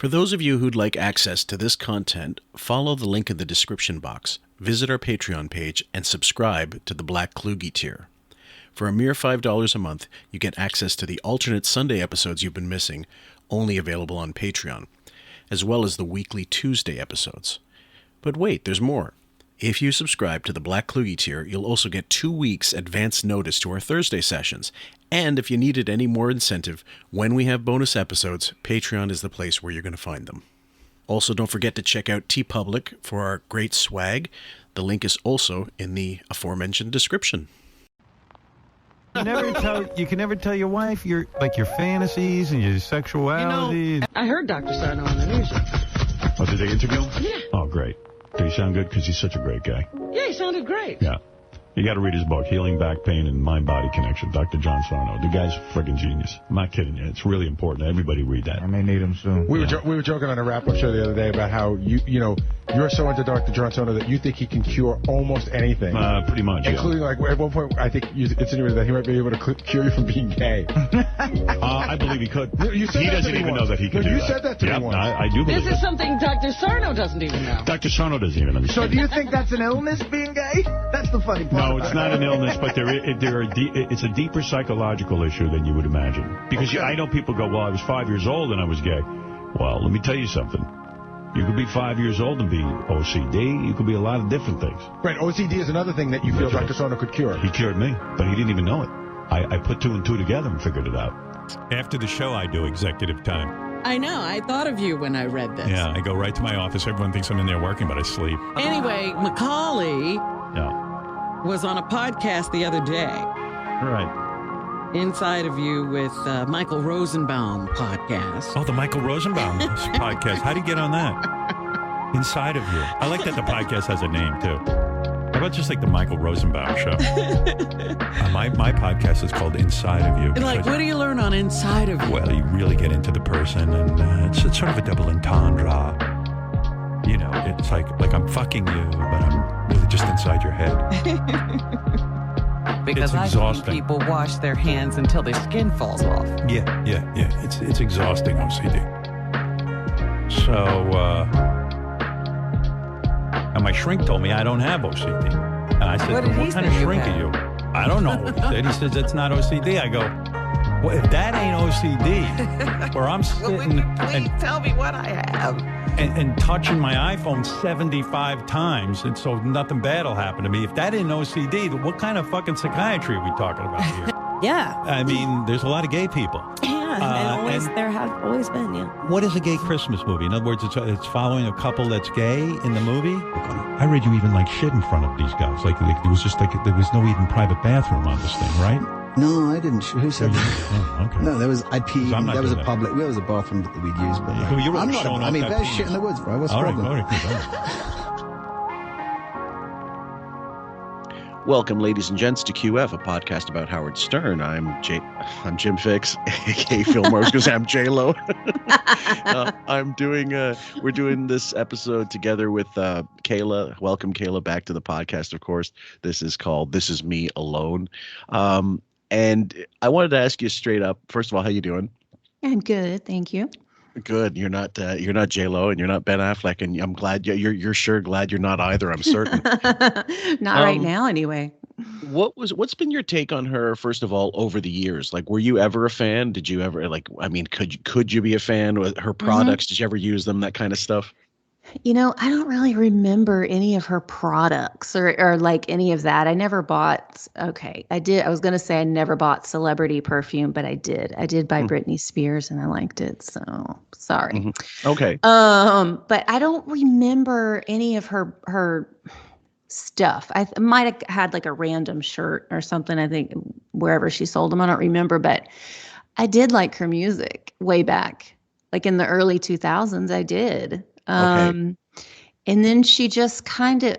For those of you who'd like access to this content, follow the link in the description box, visit our Patreon page, and subscribe to the Black Kluge tier. For a mere $5 a month, you get access to the alternate Sunday episodes you've been missing, only available on Patreon, as well as the weekly Tuesday episodes. But wait, there's more. If you subscribe to the Black Kluge tier, you'll also get 2 weeks advance notice to our Thursday sessions. And if you needed any more incentive, when we have bonus episodes, Patreon is the place where you're going to find them. Also, don't forget to check out Teepublic for our great swag. The link is also in the aforementioned description. You can never tell your wife your fantasies and your sexuality. I heard Dr. Sarno on the news. Oh, did they interview him? Yeah. Oh, great. Did he sound good? Because he's such a great guy. Yeah, he sounded great. Yeah. You got to read his book, Healing Back Pain and Mind-Body Connection, Dr. John Sarno. The guy's a friggin' genius. I'm not kidding you. It's really important. Everybody read that. I may need him soon. We were joking on a wrap-up show the other day about how you're so into Dr. John Sarno that you think he can cure almost anything. Pretty much, including, like, at one point, I think you insinuated that he might be able to cure you from being gay. I believe he could. You said he that doesn't to me even once. know that he can do You that. said that to me once. I do believe This is something Dr. Sarno doesn't even know. Dr. Sarno doesn't even understand. So do you think that's an illness, being gay? That's the funny part. No, it's not an illness, but it's a deeper psychological issue than you would imagine. Because I know people go, well, I was 5 years old and I was gay. Well, let me tell you something. You could be 5 years old and be OCD. You could be a lot of different things. Right, OCD is another thing that you feel Dr. Sarno could cure. He cured me, but he didn't even know it. I put 2 and 2 together and figured it out. After the show, I do executive time. I know. I thought of you when I read this. Yeah, I go right to my office. Everyone thinks I'm in there working, but I sleep. Anyway, Macaulay Yeah. was on a podcast the other day. Right. Inside of You with Michael Rosenbaum podcast. Oh, the Michael Rosenbaum podcast. How do you get on that? Inside of You. I like that the podcast has a name, too. How about just like the Michael Rosenbaum show? My podcast is called Inside of You. And like, what do you learn on Inside of You? Well, you really get into the person, and it's sort of a double entendre. You know, it's like I'm fucking you, but I'm really just inside your head. Because it's exhausting. I see people wash their hands until their skin falls off. Yeah. It's exhausting, OCD. So, and my shrink told me I don't have OCD. And I said, what kind of shrink are you? I don't know what he said. He says, that's not OCD. I go, well, if that ain't OCD, where I'm sitting Please tell me what I have. and touching my iPhone 75 times, and so nothing bad will happen to me. If that ain't OCD, what kind of fucking psychiatry are we talking about here? Yeah. I mean, there's a lot of gay people. Yeah, there have always been, yeah. What is a gay Christmas movie? In other words, it's following a couple that's gay in the movie? I read you even like shit in front of these guys. Like it was just like there was no even private bathroom on this thing, right? No, I didn't. Who said that? Oh, okay. No, I peed. There was a that. public. There was a bathroom that we'd use, but You were I'm not. showing I off mean, that there's penis. shit in the woods, bro. What's the problem? All right. Welcome, ladies and gents, to QF, a podcast about Howard Stern. I'm Jim Fix, aka Phil Morris, because I'm J-Lo. We're doing this episode together with Kayla. Welcome, Kayla, back to the podcast, of course. This is called This Is Me Alone. And I wanted to ask you straight up, first of all, how you doing? I'm good, thank you. Good. You're not J-Lo and you're not Ben Affleck, and I'm glad you're sure glad you're not either. I'm certain. Not right now, anyway. What's been your take on her, first of all, over the years? Like, were you ever a fan? Did you ever could you be a fan with her products? Did you ever use them? That kind of stuff. You know, I don't really remember any of her products or like any of that. I never bought, I did. I was going to say I never bought celebrity perfume, but I did. I did buy Britney Spears and I liked it. So sorry. Mm-hmm. Okay. But I don't remember any of her stuff. I might have had like a random shirt or something, I think, wherever she sold them. I don't remember, but I did like her music way back, like in the early 2000s. I did. And then she just kind of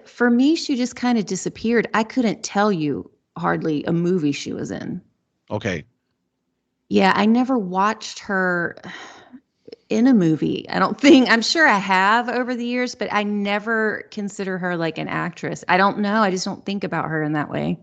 disappeared. I couldn't tell you hardly a movie she was in. Okay. Yeah, I never watched her in a movie. I'm sure I have over the years, but I never consider her like an actress. I don't know. I just don't think about her in that way.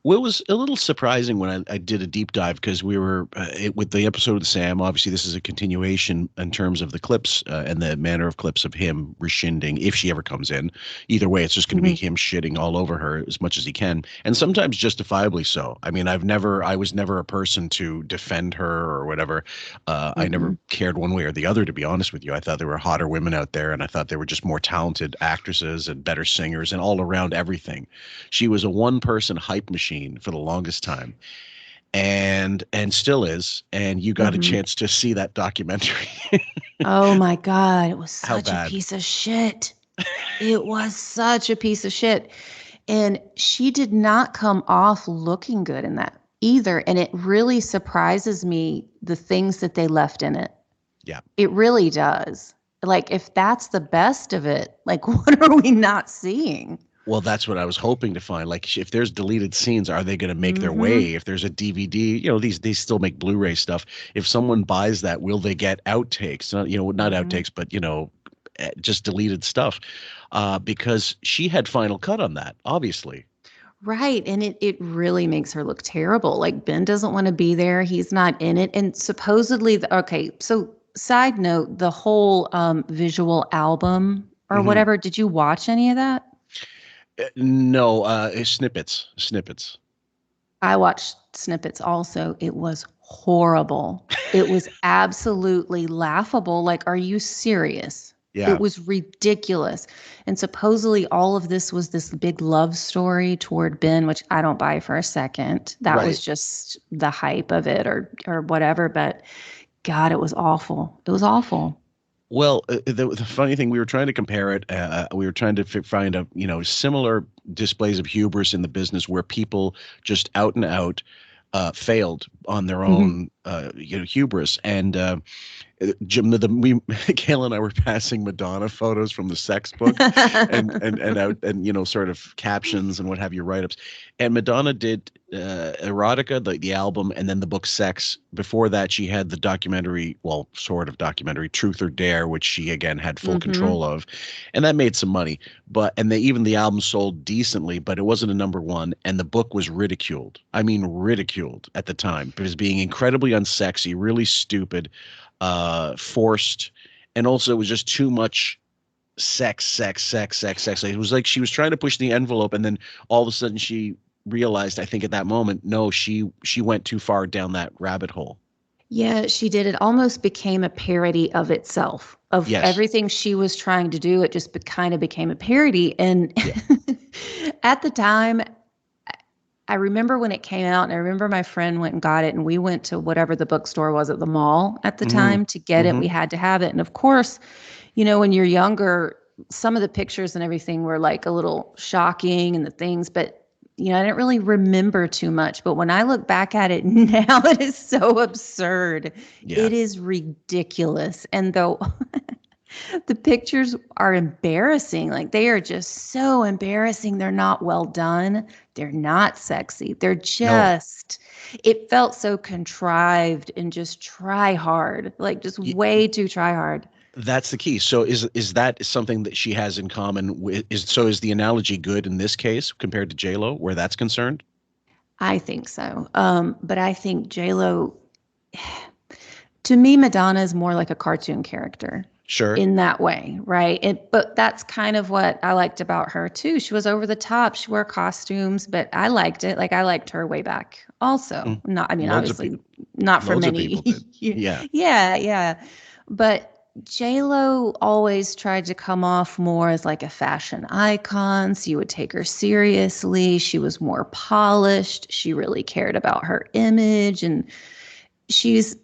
Well, it was a little surprising when I did a deep dive because we were with the episode with Sam. Obviously, this is a continuation in terms of the clips and the manner of clips of him reschinding if she ever comes in. Either way, it's just going to be him shitting all over her as much as he can, and sometimes justifiably so. I mean, I was never a person to defend her or whatever. I never cared one way or the other, to be honest with you. I thought there were hotter women out there, and I thought there were just more talented actresses and better singers and all around everything. She was a one-person hype machine for the longest time, and still is. And you got a chance to see that documentary. Oh my God, it was such a bad? piece of shit. It was such a piece of shit. And she did not come off looking good in that either. And it really surprises me the things that they left in it. Yeah. It really does. Like, if that's the best of it, like, what are we not seeing? Well, that's what I was hoping to find. Like, if there's deleted scenes, are they going to make their way? If there's a DVD, they still make Blu-ray stuff. If someone buys that, will they get outtakes? Not outtakes, but just deleted stuff, because she had final cut on that, obviously. Right. And it really makes her look terrible. Like, Ben doesn't want to be there. He's not in it. And supposedly, so side note, the whole visual album or whatever, did you watch any of that? No, snippets. I watched snippets also. It was horrible. It was absolutely laughable. Like, are you serious? Yeah. It was ridiculous. And supposedly all of this was this big love story toward Ben, which I don't buy for a second. That was just the hype of it or whatever. But God, it was awful. It was awful. Well, the funny thing, we were trying to compare it. We were trying to find similar displays of hubris in the business where people just out and out failed on their own, hubris. And Jim, Kayla and I were passing Madonna photos from the sex book and out and sort of captions and what have you, write-ups. And Madonna did Erotica, the album, and then the book Sex. Before that, she had the documentary, well, sort of documentary, Truth or Dare, which she again had full control of, and that made some money. Even the album sold decently, but it wasn't a number one, and the book was ridiculed. I mean, ridiculed at the time as being incredibly unsexy, really stupid, forced, and also it was just too much sex. It was like she was trying to push the envelope, and then all of a sudden she realized, I think at that moment, no, she went too far down that rabbit hole. Yeah, she did. It almost became a parody of itself, of everything she was trying to do. It just kind of became a parody. And at the time, I remember when it came out, and I remember my friend went and got it, and we went to whatever the bookstore was at the mall at the time to get it. We had to have it. And of course, when you're younger, some of the pictures and everything were like a little shocking and the things, but I didn't really remember too much. But when I look back at it now, it is so absurd. Yeah. It is ridiculous. And though the pictures are embarrassing, like they are just so embarrassing. They're not well done. They're not sexy. They're just, it felt so contrived and just try hard, like just way too try hard. That's the key. So is that something that she has in common with, is the analogy good in this case compared to J-Lo where that's concerned? I think so. But I think J-Lo, to me, Madonna is more like a cartoon character. Sure. In that way, right? But that's kind of what I liked about her too. She was over the top. She wore costumes, but I liked it. Like I liked her way back also. Obviously not for many. Yeah. But J-Lo always tried to come off more as like a fashion icon, so you would take her seriously. She was more polished. She really cared about her image, and she's,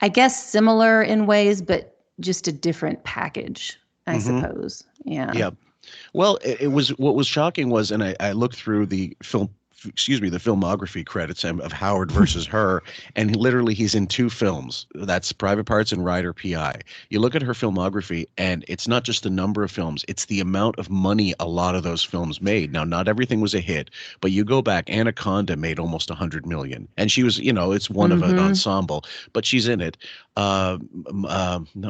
I guess, similar in ways, but just a different package, I suppose. Yeah. Yeah. Well, it was, what was shocking was, and I looked through the filmography credits of Howard versus her, and literally he's in 2 films. That's Private Parts and Rider PI. You look at her filmography, and it's not just the number of films, it's the amount of money a lot of those films made. Now, not everything was a hit, but you go back, Anaconda made almost $100 million, and she was, it's one of an ensemble, but she's in it.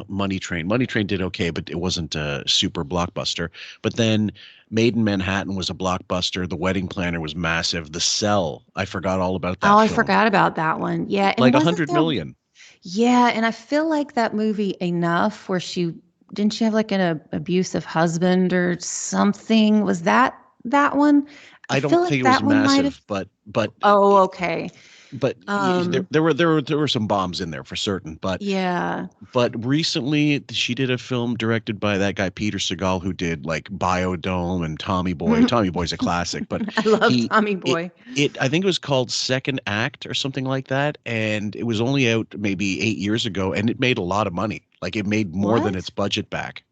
Money Train did okay, but it wasn't a super blockbuster. But then Made in Manhattan was a blockbuster. The Wedding Planner was massive. The Cell, I forgot all about that Oh, I film. forgot about that one. Yeah, and Like wasn't 100 there? million. Yeah, and I feel like that movie Enough, where she didn't she have like an abusive husband or something? Was that one? I I feel don't like think it was that one might have. massive, but Oh, okay. there Um, were some bombs in there for certain. yeah. But recently she did a film directed by that guy Peter Segal, who did like Biodome and Tommy Boy. Tommy Boy's a classic, but I love he Tommy it Boy. it I think it was called Second Act or something like that, and it was only out maybe 8 years ago, and it made a lot of money. Like it made more than its What? budget back.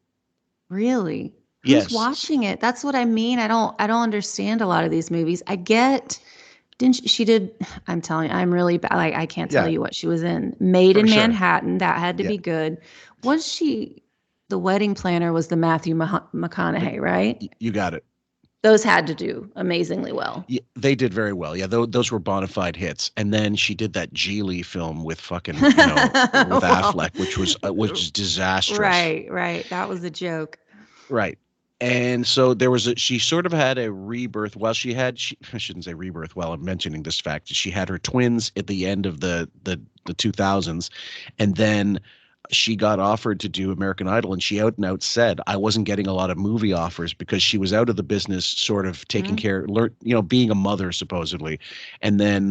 Really? Who's Yes. watching it? That's what I mean. I don't understand a lot of these movies. I get didn't she did I'm telling you, I'm really bad. Like I can't tell Yeah, you what she was in. Made for in sure. Manhattan, that had to Yeah. be good. Was she the Wedding Planner was the Matthew McConaughey, right? You got it. Those had to do amazingly well. Yeah, they did very well. Yeah, those were bona fide hits. And then she did that Geely film with fucking, with Well, Affleck, which is disastrous. right. That was a joke. Right. And so she sort of had a rebirth. Well, I shouldn't say rebirth while I'm mentioning this fact. She had her twins at the end of the 2000s. And then she got offered to do American Idol, and she out and out said, I wasn't getting a lot of movie offers because she was out of the business, sort of taking care, being a mother supposedly. And then,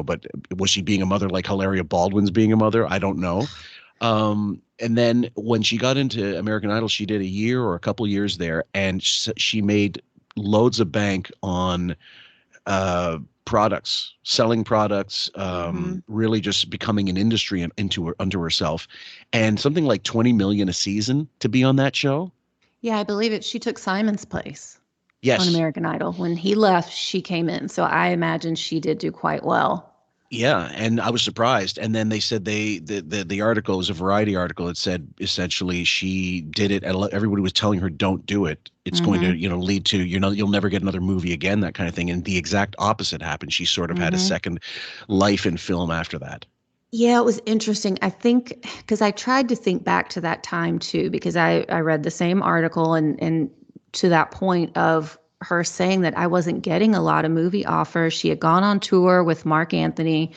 but was she being a mother like Hilaria Baldwin's being a mother? I don't know. And then when she got into American Idol, she did a year or a couple years there, and she made loads of bank on products, selling products, really just becoming an industry unto herself, and something like 20 million a season to be on that show. Yeah, I believe it. She took Simon's place on Yes. American Idol. When he left, she came in. So I imagine she did do quite well. Yeah, and I was surprised. And then they said the article was a Variety article. It said essentially she did it, and everybody was telling her don't do it. It's going to lead to you'll never get another movie again, that kind of thing. And the exact opposite happened. She sort of had a second life in film after that. Yeah, it was interesting. I think because I tried to think back to that time too, because I read the same article and to that point of her saying that I wasn't getting a lot of movie offers. She had gone on tour with Mark Anthony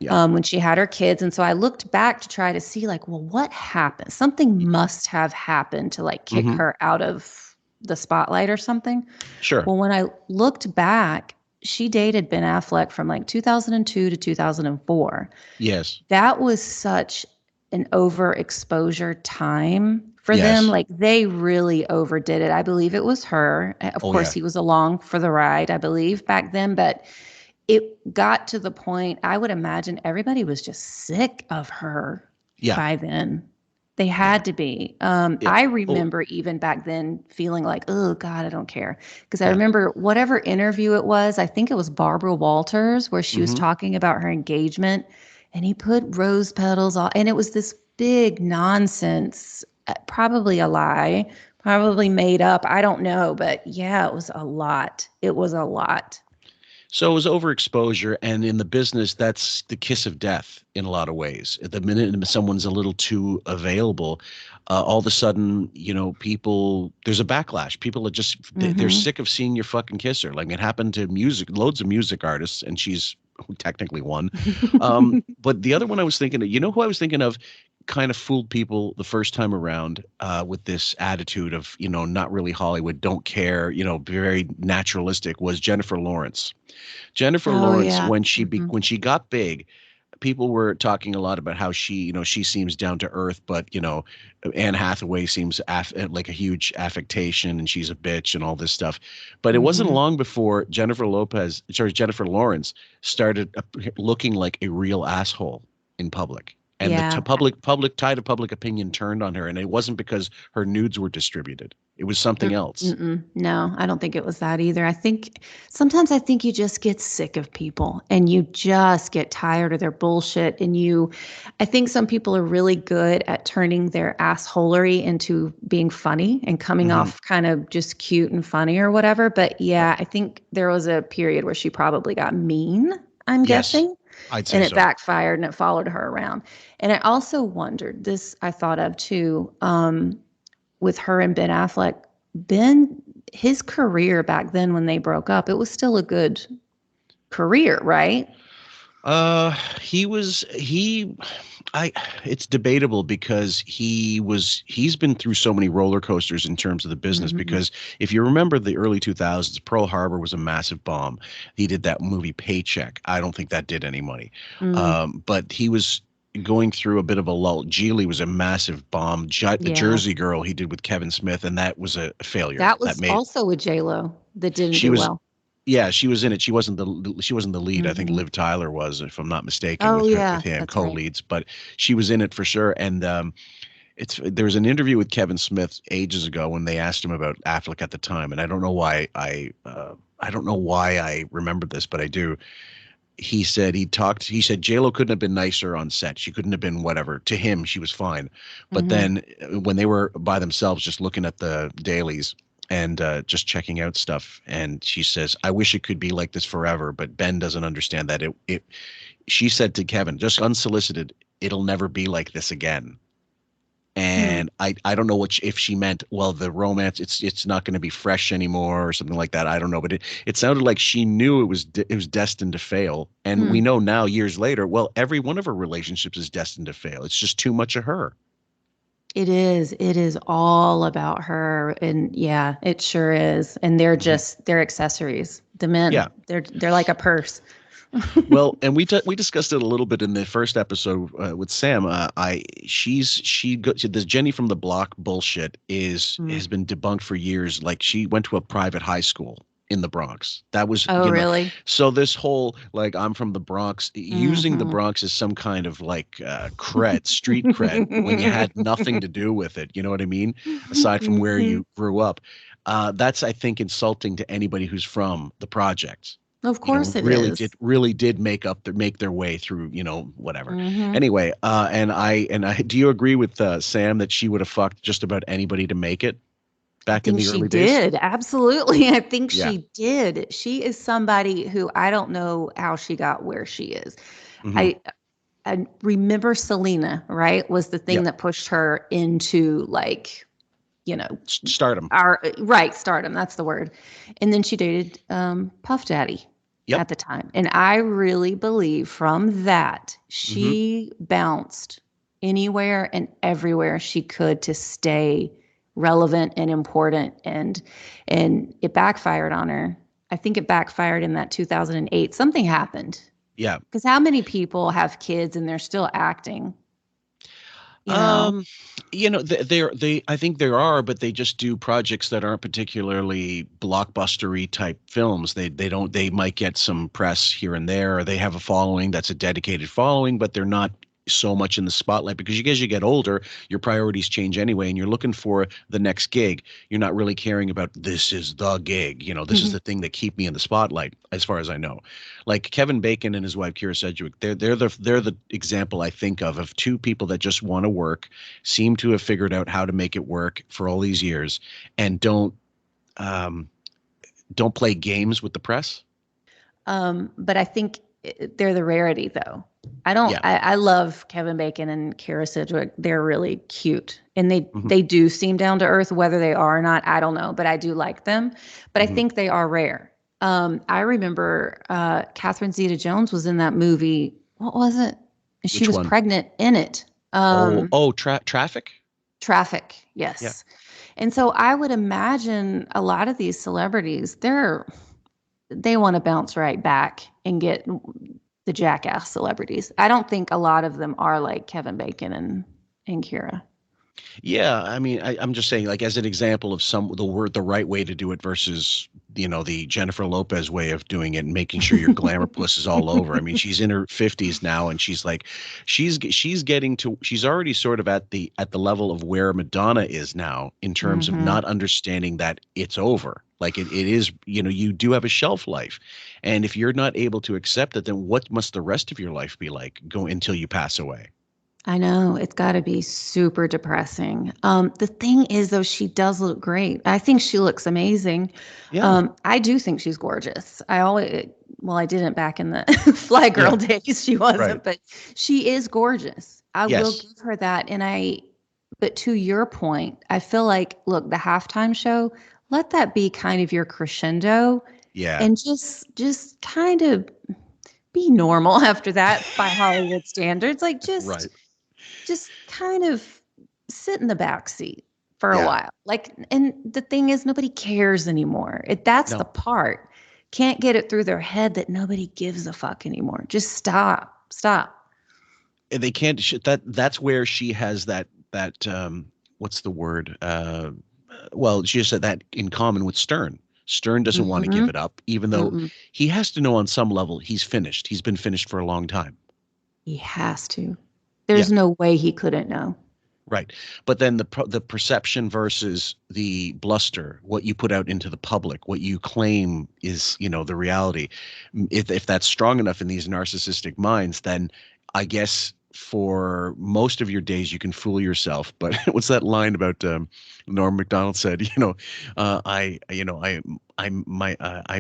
when she had her kids. And so I looked back to try to see like, well, what happened? Something must have happened to like kick her out of the spotlight or something. Sure. Well, when I looked back, she dated Ben Affleck from like 2002 to 2004. Yes. That was such an overexposure time for Yes. them. Like they really overdid it. I believe it was her. Of course, he was along for the ride, I believe, back then. But it got to the point, I would imagine everybody was just sick of her by then. They had to be. I remember even back then feeling like, oh, God, I don't care. Because I remember whatever interview it was, I think it was Barbara Walters, where she was talking about her engagement. And he put rose petals on. And it was this big nonsense, probably a lie, probably made up. I don't know. But yeah, it was a lot. It was a lot. So it was overexposure, and in the business, that's the kiss of death in a lot of ways. At the minute someone's a little too available, all of a sudden, there's a backlash. People are just, they're sick of seeing your fucking kisser. Like it happened to loads of music artists, and she's technically one. But the other one I was thinking of, who I was thinking of, kind of fooled people the first time around with this attitude of, not really Hollywood, don't care, very naturalistic, was Jennifer Lawrence. Jennifer Lawrence, when she got big, people were talking a lot about how she seems down to earth, but Anne Hathaway seems like a huge affectation, and she's a bitch and all this stuff. But it wasn't long before Jennifer Lawrence started looking like a real asshole in public. And the tide of public opinion turned on her, and it wasn't because her nudes were distributed. It was something else. No, I don't think it was that either. Sometimes I think you just get sick of people and you just get tired of their bullshit. And I think some people are really good at turning their assholery into being funny and coming off kind of just cute and funny or whatever. But yeah, I think there was a period where she probably got mean, I'm guessing. I'd say and it so. backfired and it followed her around. And I also wondered, this I thought of too, with her and Ben Affleck. Ben his career back then when they broke up, it was still a good career, right? It's debatable because he's been through so many roller coasters in terms of the business, because if you remember the early 2000s, Pearl Harbor was a massive bomb. He did that movie Paycheck. I don't think that did any money. But he was going through a bit of a lull. Geely was a massive bomb. Jersey Girl he did with Kevin Smith, and that was a failure. That was also with J-Lo that didn't do well. Yeah, she was in it. She wasn't the lead. I think Liv Tyler was, if I'm not mistaken, with him co-leads. Right. But she was in it for sure. And there was an interview with Kevin Smith ages ago when they asked him about Affleck at the time, and I don't know why I remember this, but I do. He said J-Lo couldn't have been nicer on set. She couldn't have been whatever. To him, she was fine. But then when they were by themselves, just looking at the dailies and just checking out stuff, and she says, I wish it could be like this forever, but Ben doesn't understand that she said to Kevin, just unsolicited, it'll never be like this again. And I don't know if she meant, well, the romance, it's not going to be fresh anymore or something like that. I don't know, but it sounded like she knew it was destined to fail. And we know now, years later, well, every one of her relationships is destined to fail. It's just too much of her. It is all about her. And yeah, it sure is. And they're they're accessories. The men, they're like a purse. Well, and we discussed it a little bit in the first episode with Sam. This Jenny from the Block bullshit has been debunked for years. Like, she went to a private high school in the Bronx. That was really? So this whole, like, I'm from the Bronx, using the Bronx as some kind of like street cred when you had nothing to do with it. You know what I mean? Aside from where you grew up, that's, I think, insulting to anybody who's from the projects. Of course, it really did make their way through, whatever. Anyway, and I do you agree with Sam that she would have fucked just about anybody to make it back in the early days? She did, absolutely. I think she did. She is somebody who, I don't know how she got where she is. I remember Selena, right, was the thing that pushed her into, like, stardom. Stardom. That's the word. And then she dated Puff Daddy at the time. And I really believe from that she bounced anywhere and everywhere she could to stay relevant and important. And it backfired on her. I think it backfired in that 2008. Something happened. Yeah. Because how many people have kids and they're still acting? I think there are, but they just do projects that aren't particularly blockbustery type films. They might get some press here and there, or they have a following that's a dedicated following, but they're not so much in the spotlight, because as you get older, your priorities change anyway, and you're looking for the next gig. You're not really caring about, this is the gig, this is the thing that keep me in the spotlight, as far as I know. Like Kevin Bacon and his wife Kira Sedgwick, they're the example I think of two people that just want to work, seem to have figured out how to make it work for all these years, and don't play games with the press. But I think they're the rarity, though. I love Kevin Bacon and Kira Sedgwick. They're really cute, and they do seem down to earth. Whether they are or not, I don't know, but I do like them. But I think they are rare. I remember Catherine Zeta-Jones was in that movie. What was it? She was pregnant in it. Traffic? Traffic, yes. Yeah. And so I would imagine a lot of these celebrities, they want to bounce right back and get the jackass celebrities. I don't think a lot of them are like Kevin Bacon and Kira. Yeah, I mean, I'm just saying, like, as an example of the right way to do it versus, the Jennifer Lopez way of doing it and making sure your glamour puss is all over. I mean, she's in her 50s now, and she's like, she's already sort of at the level of where Madonna is now in terms of not understanding that it's over. Like it is, you do have a shelf life. And if you're not able to accept it, then what must the rest of your life be like until you pass away? I know, it's got to be super depressing. The thing is, though, she does look great. I think she looks amazing. Yeah. I do think she's gorgeous. I didn't back in the Fly Girl days. She wasn't, but she is gorgeous. I will give her that. But to your point, I feel like, look, the halftime show, let that be kind of your crescendo. Yeah. And just kind of be normal after that by Hollywood standards. Like Right. just kind of sit in the back seat for a Yeah. while. Like, and the thing is, nobody cares anymore. That's No. the part. Can't get it through their head that nobody gives a fuck anymore. Just stop. And they can't. That's where she has that. What's the word? Well, she has that in common with Stern. Stern doesn't want to give it up, even though he has to know on some level he's finished. He's been finished for a long time. He has to. There's no way he couldn't know. Right. But then the perception versus the bluster, what you put out into the public, what you claim is, the reality. If that's strong enough in these narcissistic minds, then I guess for most of your days you can fool yourself. But what's that line about Norm Macdonald said, I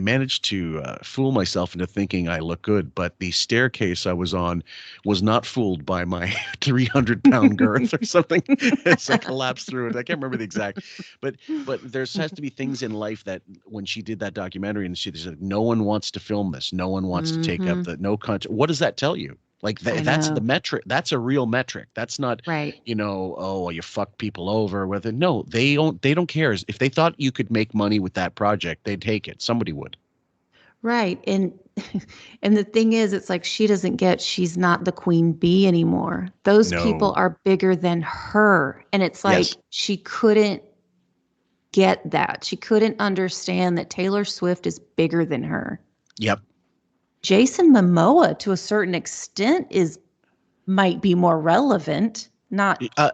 managed to fool myself into thinking I look good, but the staircase I was on was not fooled by my 300-pound girth or something. As I collapsed through it. I can't remember the exact, but there has to be things in life that when she did that documentary and she said, no one wants to film this. No one wants to take up no content. What does that tell you? Like that's the metric. That's a real metric. That's not, right. Oh, you fuck people over. Whether no, they don't care. If they thought you could make money with that project, they'd take it. Somebody would. Right. And the thing is, it's like she's not the queen bee anymore. Those people are bigger than her. And it's like she couldn't get that. She couldn't understand that Taylor Swift is bigger than her. Yep. Jason Momoa, to a certain extent, might be more relevant, not bigger.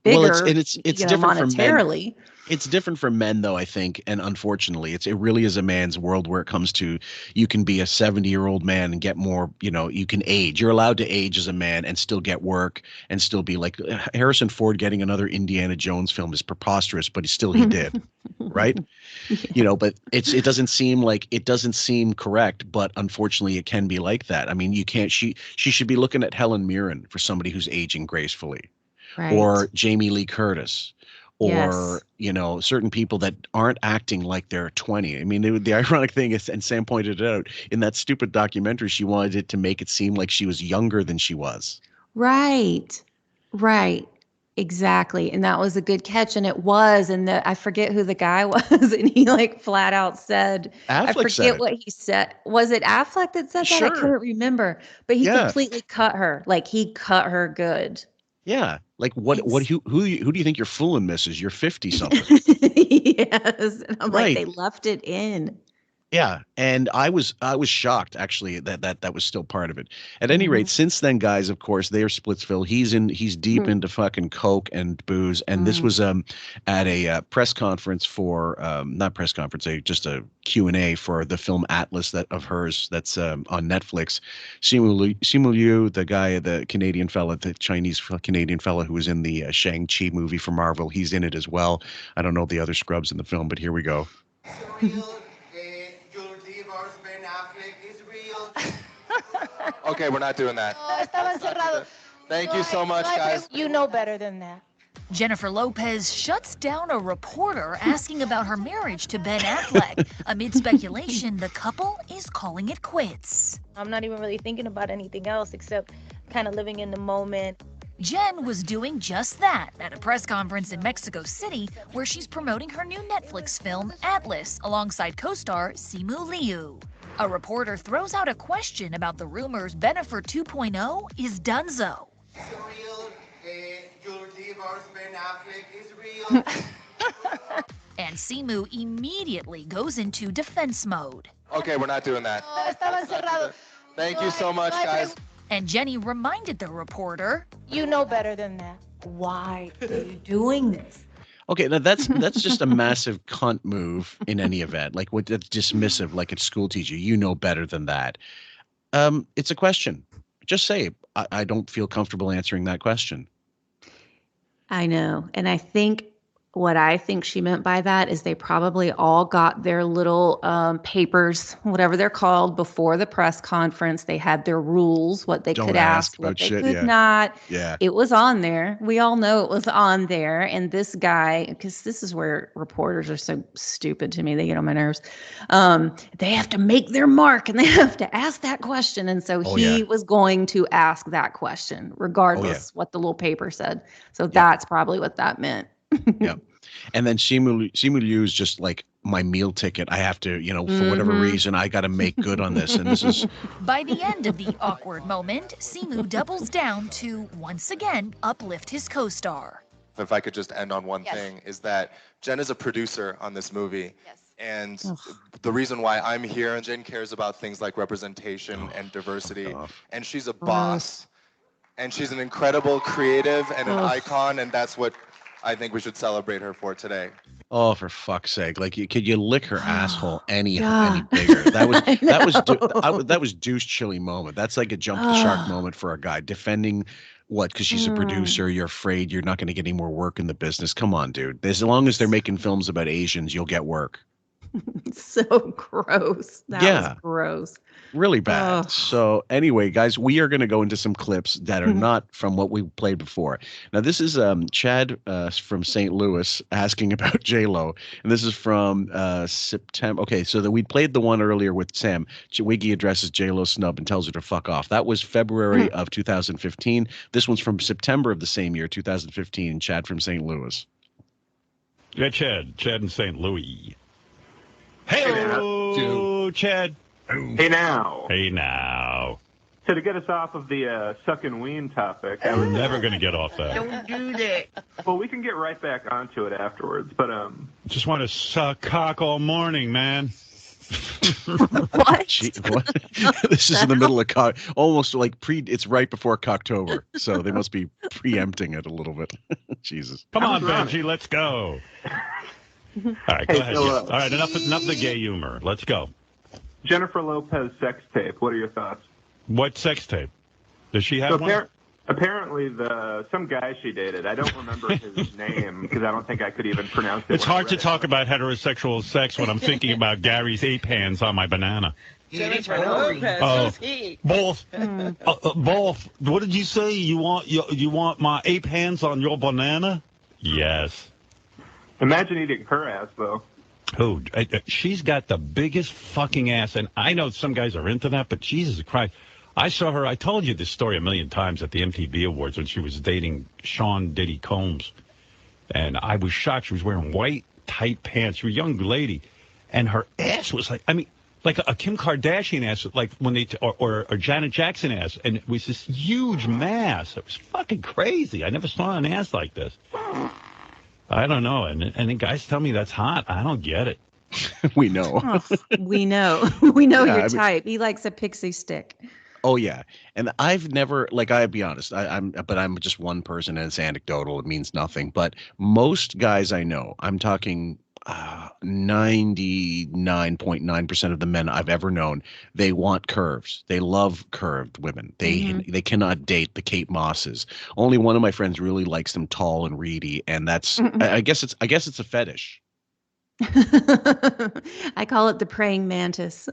Well, it's different monetarily. It's different for men, though, I think, and unfortunately, it really is a man's world where it comes to you can be a 70-year-old man and get more. You can age. You're allowed to age as a man and still get work and still be like Harrison Ford getting another Indiana Jones film is preposterous, but he did, right? Yeah. But it doesn't seem correct, but unfortunately, it can be like that. I mean, you can't. She should be looking at Helen Mirren for somebody who's aging gracefully, right. Or Jamie Lee Curtis. Or, certain people that aren't acting like they're 20. I mean, the ironic thing is, and Sam pointed it out, in that stupid documentary, she wanted it to make it seem like she was younger than she was. Right. Exactly. And that was a good catch. And it was. And I forget who the guy was. And he flat out said, Affleck I forget what he said. Was it Affleck that said that? Sure. I couldn't remember. But he completely cut her. He cut her good. Yeah. Who do you think you're fooling, missus? You're 50 something. Yes. And I'm like, they left it in. Yeah. And I was shocked actually that was still part of it. At any rate, since then, guys, of course, they are Splitsville. He's deep into fucking coke and booze. And this was at a press conference for not press conference, just a Q&A for the film Atlas of hers that's on Netflix. Simu Liu, the guy, the Canadian fella, the Chinese Canadian fella who was in the Shang-Chi movie for Marvel, he's in it as well. I don't know the other scrubs in the film, but here we go. Okay, we're not doing that. Thank you so much, guys. You know better than that. Jennifer Lopez shuts down a reporter asking about her marriage to Ben Affleck. Amid speculation, the couple is calling it quits. I'm not even really thinking about anything else except kind of living in the moment. Jen was doing just that at a press conference in Mexico City where she's promoting her new Netflix film, Atlas, alongside co-star Simu Liu. A reporter throws out a question about the rumors Bennifer 2.0 is donezo. And Simu immediately goes into defense mode. Okay, we're not doing that. Thank you so much, guys. And Jenny reminded the reporter, you know better than that. Why are you doing this? Okay, now that's just a massive cunt move in any event. What that's dismissive, like a school teacher. You know better than that. It's a question. Just say, I don't feel comfortable answering that question. I know. And I think what I think she meant by that is they probably all got their little papers, whatever they're called, before the press conference. They had their rules, what they Don't could ask ask, about what they shit, could yeah. not. Yeah. It was on there. We all know it was on there. And this guy, because this is where reporters are so stupid to me, they get on my nerves. They have to make their mark and they have to ask that question. And so he was going to ask that question, regardless what the little paper said. So that's probably what that meant. Yeah. And then Simu Liu is just like my meal ticket. I have to, for whatever reason, I got to make good on this. And this is. By the end of the awkward moment, Simu doubles down to once again uplift his co-star. If I could just end on one thing, is that Jen is a producer on this movie. Yes. And the reason why I'm here, and Jen cares about things like representation and diversity, and she's a boss, and she's an incredible creative and an icon, and that's what I think we should celebrate her for today. Oh, for fuck's sake! Like, could you lick her asshole any bigger? That was douche chili moment. That's like a jump the shark moment for a guy defending what? Because she's a producer. You're afraid you're not going to get any more work in the business. Come on, dude. As long as they're making films about Asians, you'll get work. So gross. That was gross. Really bad. So anyway, guys, we are going to go into some clips that are not from what we played before. Now, this is Chad from St. Louis asking about J-Lo, and this is from September. Okay, so we played the one earlier with Sam. Wiggy addresses J-Lo snub and tells her to fuck off. That was February of 2015. This one's from September of the same year, 2015. Chad from St. Louis. Yeah, Chad in St. Louis. Hey, Chad. Hey now. Hey now. So to get us off of the suck and wean topic, We're never going to get off that. Don't do that. Well, we can get right back onto it afterwards, but just want to suck cock all morning, man. What? What? This is in the middle of almost like it's right before Cocktober, so they must be preempting it a little bit. Jesus. Come on, Benji, let's go. All right, go ahead. All right, enough the gay humor. Let's go. Jennifer Lopez sex tape. What are your thoughts? What sex tape? Does she have one? Apparently, some guy she dated. I don't remember his name because I don't think I could even pronounce it. It's hard to talk about heterosexual sex when I'm thinking about Gary's ape hands on my banana. Jennifer Lopez. Both. Both. What did you say? You want my ape hands on your banana? Yes. Imagine eating her ass, though. Oh, she's got the biggest fucking ass, and I know some guys are into that, but Jesus Christ. I saw her, I told you this story a million times at the MTV Awards when she was dating Sean Diddy Combs, and I was shocked. She was wearing white, tight pants. She was a young lady, and her ass was like a Kim Kardashian ass, like when or Janet Jackson ass, and it was this huge mass. It was fucking crazy. I never saw an ass like this. I don't know, and then guys tell me that's hot. I don't get it. We know. We know. We know your type. He likes a pixie stick. Oh yeah, and I've never, I'll be honest, I'm just one person and it's anecdotal. It means nothing. But most guys I know, I'm talking 99.9% of the men I've ever known, they want curves. They love curved women. They cannot date the Kate Mosses. Only one of my friends really likes them tall and reedy, and that's I guess it's a fetish. I call it the praying mantis.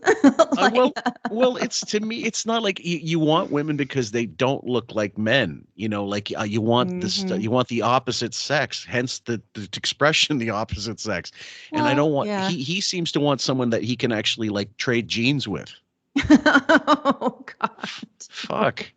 Well, it's, to me, it's not like you want women because they don't look like men. You want this, you want the opposite sex. Hence the expression, the opposite sex. And I don't want. Yeah. He seems to want someone that he can actually trade jeans with. Oh God! Fuck.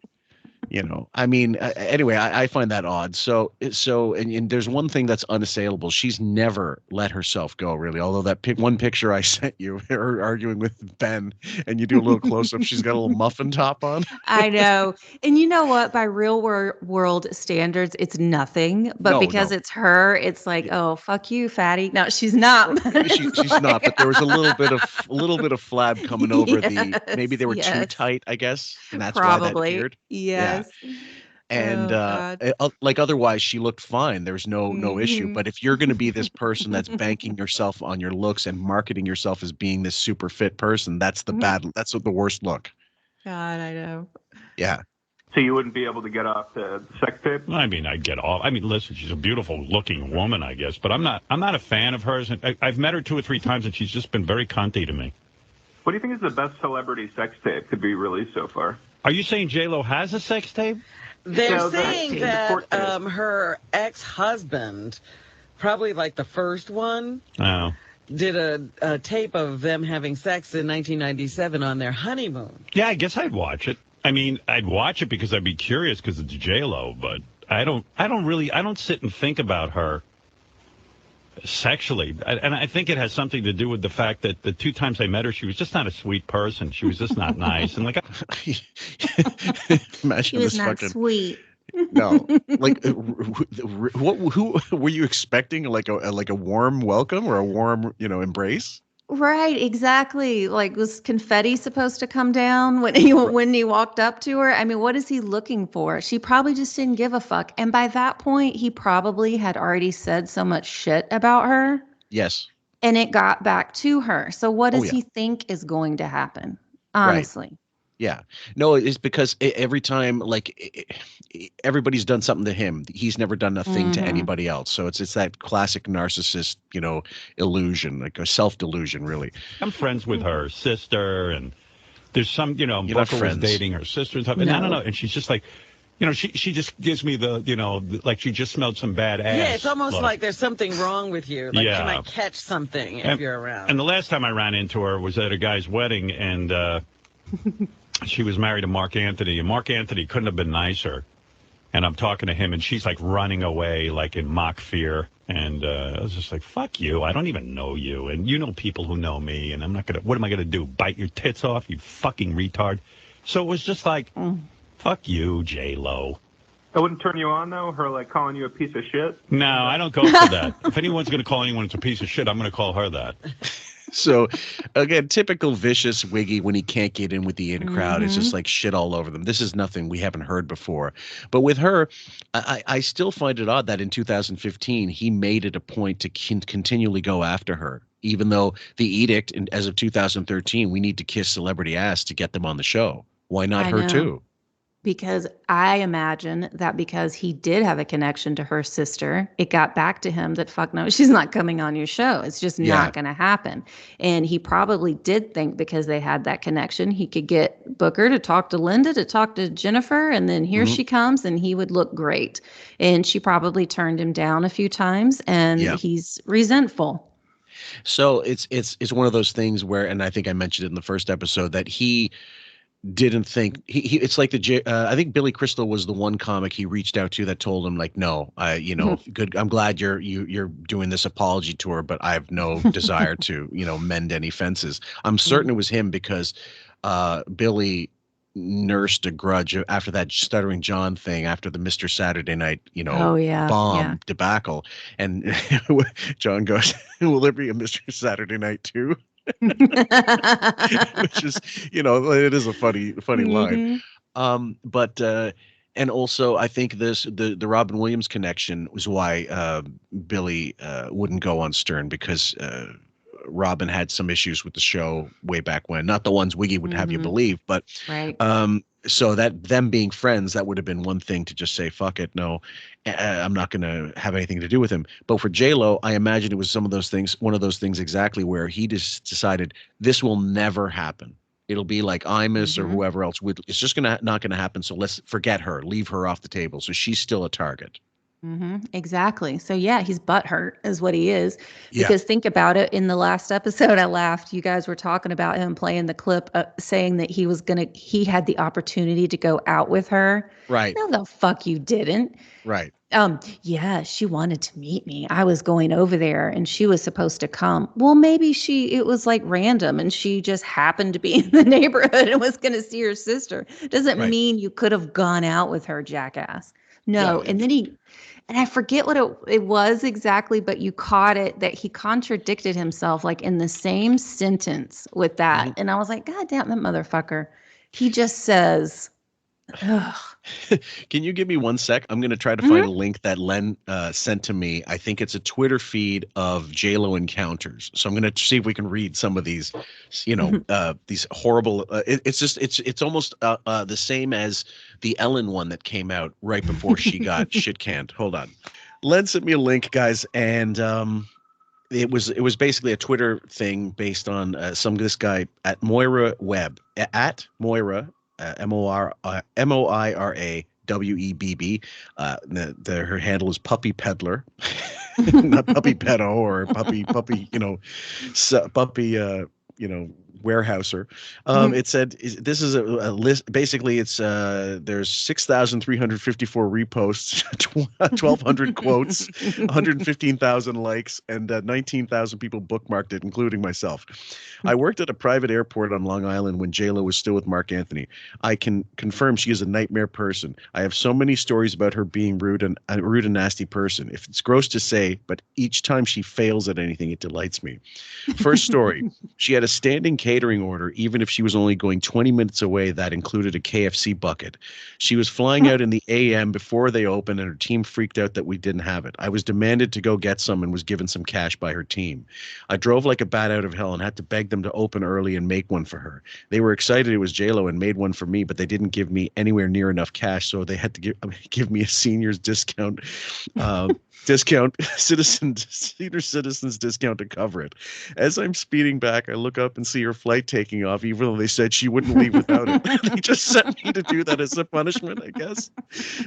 Anyway, I find that odd. So, and there's one thing that's unassailable. She's never let herself go, really. Although that one picture I sent you, her arguing with Ben, and you do a little close up, she's got a little muffin top on. I know. And you know what? By real world standards, it's nothing. But because it's her, it's like, oh, fuck you, fatty. No, she's not. She's not. But there was a little bit of flab coming over maybe they were too tight, I guess, and that's probably why that appeared. Yes. And otherwise she looked fine. There's no issue. But if you're going to be this person that's banking yourself on your looks and marketing yourself as being this super fit person, that's the worst look. God, I know. Yeah. So you wouldn't be able to get off the sex tape? I mean, I'd get off. I mean, listen, she's a beautiful-looking woman, I guess, but I'm not a fan of hers. I've met her 2 or 3 times, and she's just been very cunty to me. What do you think is the best celebrity sex tape to be released so far? Are you saying J-Lo has a sex tape? They're No, saying that her ex-husband, probably like the first one, did a tape of them having sex in 1997 on their honeymoon. Yeah, I guess I'd watch it. I mean, I'd watch it because I'd be curious because it's J-Lo, but I don't sit and think about her sexually. And I think it has something to do with the fact that the 2 times I met her, she was just not a sweet person. She was just not nice. And like, imagine She was this not fucking sweet. no, like who were you expecting? Like a warm welcome or a warm embrace? Right, exactly. Like, was confetti supposed to come down when he walked up to her? I mean, what is he looking for? She probably just didn't give a fuck. And by that point, he probably had already said so much shit about her. Yes. And it got back to her. So what does yeah. he think is going to happen? Honestly. Right. Yeah. No, it's because every time, everybody's done something to him. He's never done a thing to anybody else. So it's that classic narcissist, illusion, like a self-delusion, really. I'm friends with her sister, and there's some, You're not Booker was friends. dating her sister and stuff. And I don't know. And she's just like, she just gives me like she just smelled some bad ass. Yeah, it's almost like there's something wrong with you. Like Yeah. you might catch something if you're around. And the last time I ran into her was at a guy's wedding, and she was married to Mark Anthony, and Mark Anthony couldn't have been nicer. And I'm talking to him, and she's like running away, like in mock fear. And I was just like, fuck you. I don't even know you. And you know people who know me, and what am I going to do? Bite your tits off, you fucking retard? So it was just like, fuck you, J-Lo. That wouldn't turn you on, though? Her, like, calling you a piece of shit? No, I don't go for that. If anyone's going to call anyone a piece of shit, I'm going to call her that. So, again, typical vicious Wiggy when he can't get in with the in crowd. It's just like shit all over them. This is nothing we haven't heard before. But with her, I still find it odd that in 2015, he made it a point to continually go after her, even though the edict, as of 2013, we need to kiss celebrity ass to get them on the show. Why not her too? Because I imagine that because he did have a connection to her sister, it got back to him that fuck no, she's not coming on your show. It's just not going to happen. And he probably did think because they had that connection, he could get Booker to talk to Linda, to talk to Jennifer, and then here she comes and he would look great. And she probably turned him down a few times, and he's resentful. So it's one of those things where, and I think I mentioned it in the first episode, that he didn't think he it's like I think Billy Crystal was the one comic he reached out to that told him, like, no, good, I'm glad you're doing this apology tour, but I have no desire to mend any fences. I'm certain it was him because Billy nursed a grudge after that Stuttering John thing, after the Mr. Saturday Night bomb debacle, and John goes, will there be a Mr. Saturday Night too? Which is, it is a funny line. But and also I think the Robin Williams connection was why Billy wouldn't go on Stern, because Robin had some issues with the show way back when, not the ones Wiggy would have you believe, but so that them being friends, that would have been one thing to just say, fuck it, no, I'm not going to have anything to do with him. But for J-Lo, I imagine it was one of those things exactly where he just decided this will never happen. It'll be like Imus or whoever else. It's just not going to happen. So let's forget her, leave her off the table. So she's still a target. Exactly. So yeah, he's butthurt is what he is. Because think about it. In the last episode, I laughed. You guys were talking about him playing the clip saying that he had the opportunity to go out with her. Right. No, the fuck you didn't. Right. Yeah, she wanted to meet me. I was going over there and she was supposed to come. Well, maybe it was like random and she just happened to be in the neighborhood and was going to see her sister. Doesn't mean you could have gone out with her, jackass. No. And then and I forget what it was exactly, but you caught it that he contradicted himself like in the same sentence with that. And I was like, God damn, that motherfucker. He just says, Can you give me 1 sec? I'm going to try to find a link that Len sent to me. I think it's a Twitter feed of JLo encounters. So I'm going to see if we can read some of these, these horrible. It's almost the same as the Ellen one that came out right before she got shit canned. Hold on. Len sent me a link, guys, and it was basically a Twitter thing based on this guy at Moira Webb at Moira. MOIRAWEBB. Her handle is Puppy Peddler, not Puppy Pedo or puppy, warehouser. It said this is a list. Basically, it's there's 6,354 reposts, 1,200 quotes, 115,000 likes, and 19,000 people bookmarked it, including myself. I worked at a private airport on Long Island when JLo was still with Mark Anthony. I can confirm she is a nightmare person. I have so many stories about her being rude and nasty person. If it's gross to say, but each time she fails at anything, it delights me. First story: she had a standing catering order, even if she was only going 20 minutes away. That included a KFC bucket. She was flying out in the AM before they opened, and her team freaked out that we didn't have it. I was demanded to go get some and was given some cash by her team. I drove like a bat out of hell and had to beg them to open early and make one for her. They were excited it was JLo and made one for me, but they didn't give me anywhere near enough cash, so they had to give me a senior's discount. Senior citizens discount to cover it. As I'm speeding back, I look up and see her flight taking off, even though they said she wouldn't leave without it. They just sent me to do that as a punishment, I guess.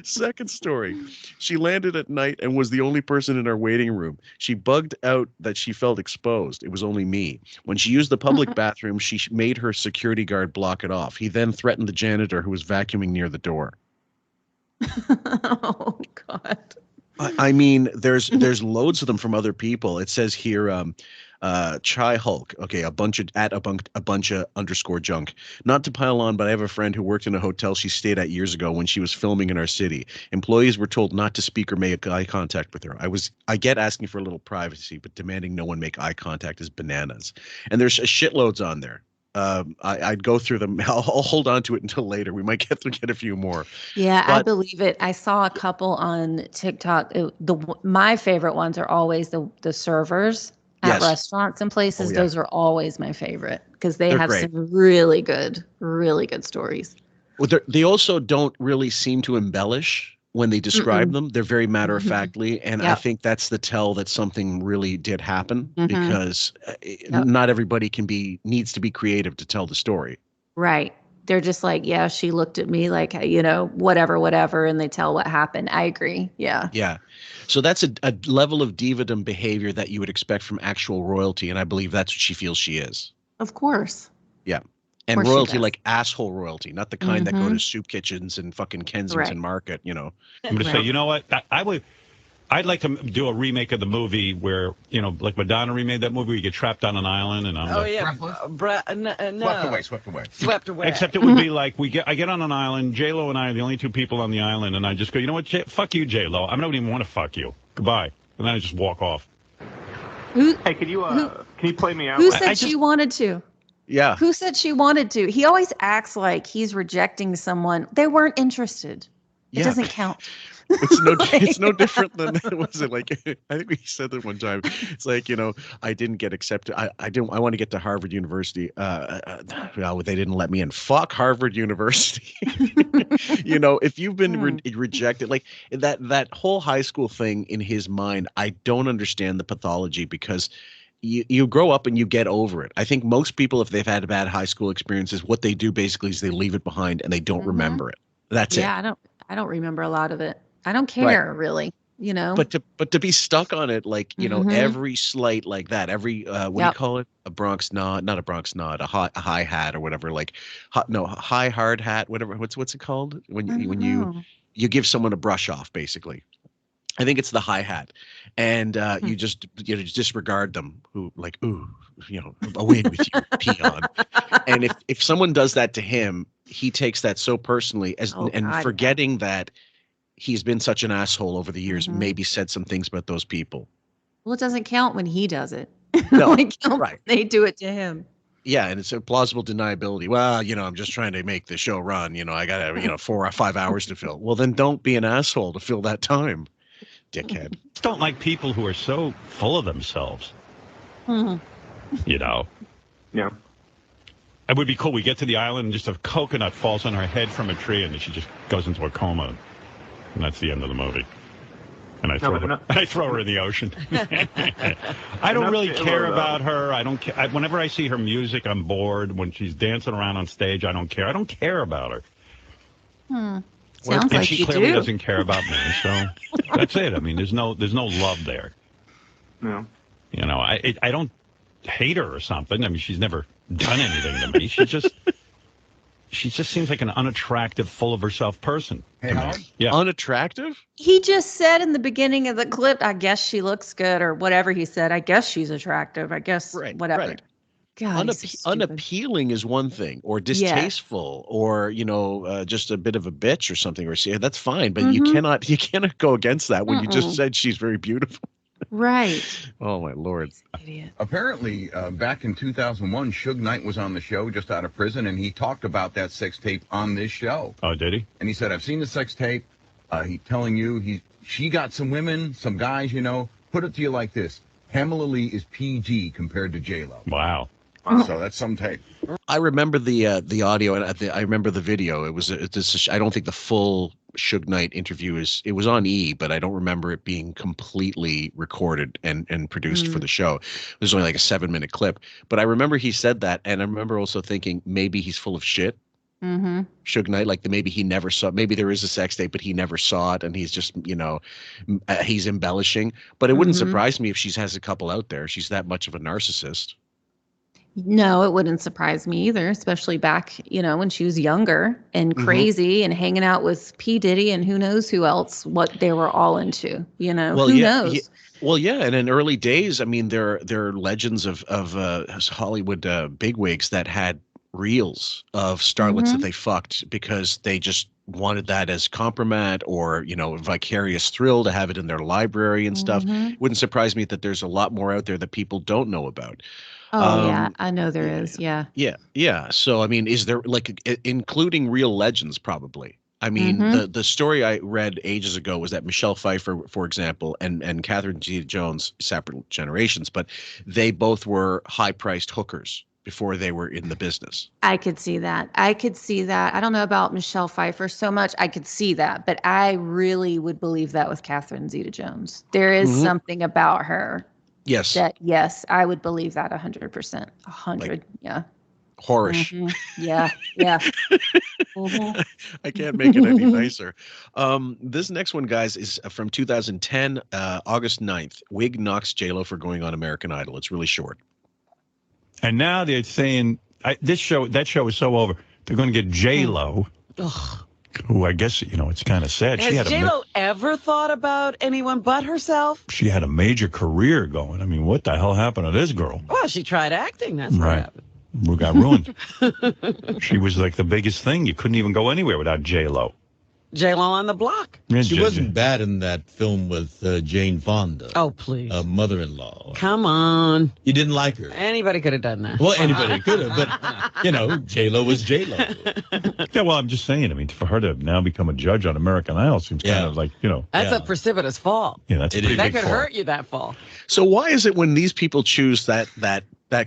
Second story: she landed at night and was the only person in our waiting room. She bugged out that she felt exposed. It was only me. When she used the public bathroom, she made her security guard block it off. He then threatened the janitor who was vacuuming near the door. Oh, God. I mean, there's loads of them from other people. It says here, Chai Hulk. Okay, a bunch of underscore junk. Not to pile on, but I have a friend who worked in a hotel she stayed at years ago when she was filming in our city. Employees were told not to speak or make eye contact with her. I get asking for a little privacy, but demanding no one make eye contact is bananas. And there's shitloads on there. I'd go through them. I'll hold on to it until later. We might get a few more. Yeah, I believe it. I saw a couple on TikTok. My favorite ones are always the servers at restaurants and places. Those are always my favorite because they're have great. Some really good stories. Well, they also don't really seem to embellish when they describe them. They're very matter-of-factly, and I think that's the tell that something really did happen because not everybody needs to be creative to tell the story. Right. They're just like, yeah, she looked at me like, whatever, and they tell what happened. I agree. Yeah. Yeah. So that's a level of divadom behavior that you would expect from actual royalty, and I believe that's what she feels she is. Of course. Yeah. And royalty, like asshole royalty, not the kind that go to soup kitchens and fucking Kensington Market, I'm going to say, you know what? I'd like to do a remake of the movie where, like Madonna remade that movie where you get trapped on an island and I'm Swept away. Except it would be like I get on an island, J-Lo and I are the only two people on the island, and I just go, you know what, fuck you, J-Lo. I don't even want to fuck you. Goodbye. And then I just walk off. Hey, can you play me out? Who said she wanted to? Yeah. Who said she wanted to? He always acts like he's rejecting someone. They weren't interested. It doesn't count. It's no different than was it like I think we said that one time. It's like, I didn't get accepted. I want to get to Harvard University. Well, they didn't let me in. Fuck Harvard University. If you've been rejected, like that whole high school thing in his mind, I don't understand the pathology because you grow up and you get over it. I think most people, if they've had bad high school experiences, what they do basically is they leave it behind and they don't remember it. That's it. Yeah, I don't remember a lot of it. I don't care really, But to be stuck on it, like every slight like that, every what do you call it? A Bronx nod, not a Bronx nod, a high hat or whatever, like high hard hat, whatever. What's it called when you give someone a brush off, basically. I think it's the hi hat, and you just disregard them. Who like away with you, peon. And if someone does that to him, he takes that so personally forgetting that he's been such an asshole over the years. Maybe said some things about those people. Well, it doesn't count when he does it. No, They do it to him. Yeah, and it's a plausible deniability. Well, I'm just trying to make the show run. I got 4 or 5 hours to fill. Well, then don't be an asshole to fill that time, dickhead. I don't like people who are so full of themselves. Yeah. It would be cool. We get to the island and just a coconut falls on her head from a tree, and then she just goes into a coma, and that's the end of the movie. And I throw her in the ocean. I don't really care about her. I don't care. Whenever I see her music, I'm bored. When she's dancing around on stage, I don't care. I don't care about her. Sounds and like she you clearly do. doesn't care about me. So that's it. I mean, there's no love there. No. I don't hate her or something. I mean, she's never done anything to me. She just seems like an unattractive, full of herself person. Hey, Howard? Yeah. Unattractive? He just said in the beginning of the clip, I guess she looks good, or whatever he said. I guess she's attractive. I guess whatever. Right. God, he's so stupid. Unappealing is one thing, or distasteful, or just a bit of a bitch or something. Or that's fine, but you cannot go against that when you just said she's very beautiful. Right. Oh my Lord. Idiot. Apparently, back in 2001, Suge Knight was on the show just out of prison, and he talked about that sex tape on this show. Oh, did he? And he said, "I've seen the sex tape. He's telling you she got some women, some guys. Put it to you like this: Pamela Lee is PG compared to J-Lo." Wow. So that's some tape. I remember the audio, and I remember the video. It was I don't think the full Suge Knight interview it was on E, but I don't remember it being completely recorded and produced for the show. It was only like a 7-minute clip, but I remember he said that, and I remember also thinking maybe he's full of shit. Suge Knight, like maybe he never saw. Maybe there is a sex tape, but he never saw it, and he's just he's embellishing. But it wouldn't surprise me if she has a couple out there. She's that much of a narcissist. No, it wouldn't surprise me either, especially back, when she was younger and crazy and hanging out with P. Diddy and who knows who else, what they were all into, Well, who yeah, knows? Well, yeah, and in early days, I mean, there are legends of Hollywood bigwigs that had reels of starlets that they fucked because they just wanted that as compromat or vicarious thrill to have it in their library and stuff. It wouldn't surprise me that there's a lot more out there that people don't know about. Oh, yeah, I know there is. Yeah. Yeah. So, I mean, is there including real legends probably? I mean, the story I read ages ago was that Michelle Pfeiffer, for example, and Catherine Zeta-Jones, separate generations, but they both were high-priced hookers before they were in the business. I could see that. I don't know about Michelle Pfeiffer so much. I could see that, but I really would believe that with Catherine Zeta-Jones. There is something about her. Yes. I would believe that 100%. 100. Yeah. Whorish. Yeah. I can't make it any nicer. This next one, guys, is from 2010, August 9th. Wig knocks J-Lo for going on American Idol. It's really short. And now they're saying that show is so over. They're going to get J-Lo, who I guess, it's kind of sad. Has J-Lo ever thought about anyone but herself? She had a major career going. I mean, what the hell happened to this girl? Well, she tried acting. That's what happened. We got ruined. She was like the biggest thing. You couldn't even go anywhere without J-Lo. J-Lo on the block. She wasn't bad in that film with Jane Fonda. Oh, please. Mother-in-law. Come on. You didn't like her. Anybody could have done that. Well, anybody could have, but, J-Lo was J-Lo. Yeah, well, I'm just saying, I mean, for her to now become a judge on American Idol seems kind of like, That's a precipitous fall. Yeah, that's a pretty that big could fall. hurt you, that fall. So why is it when these people choose that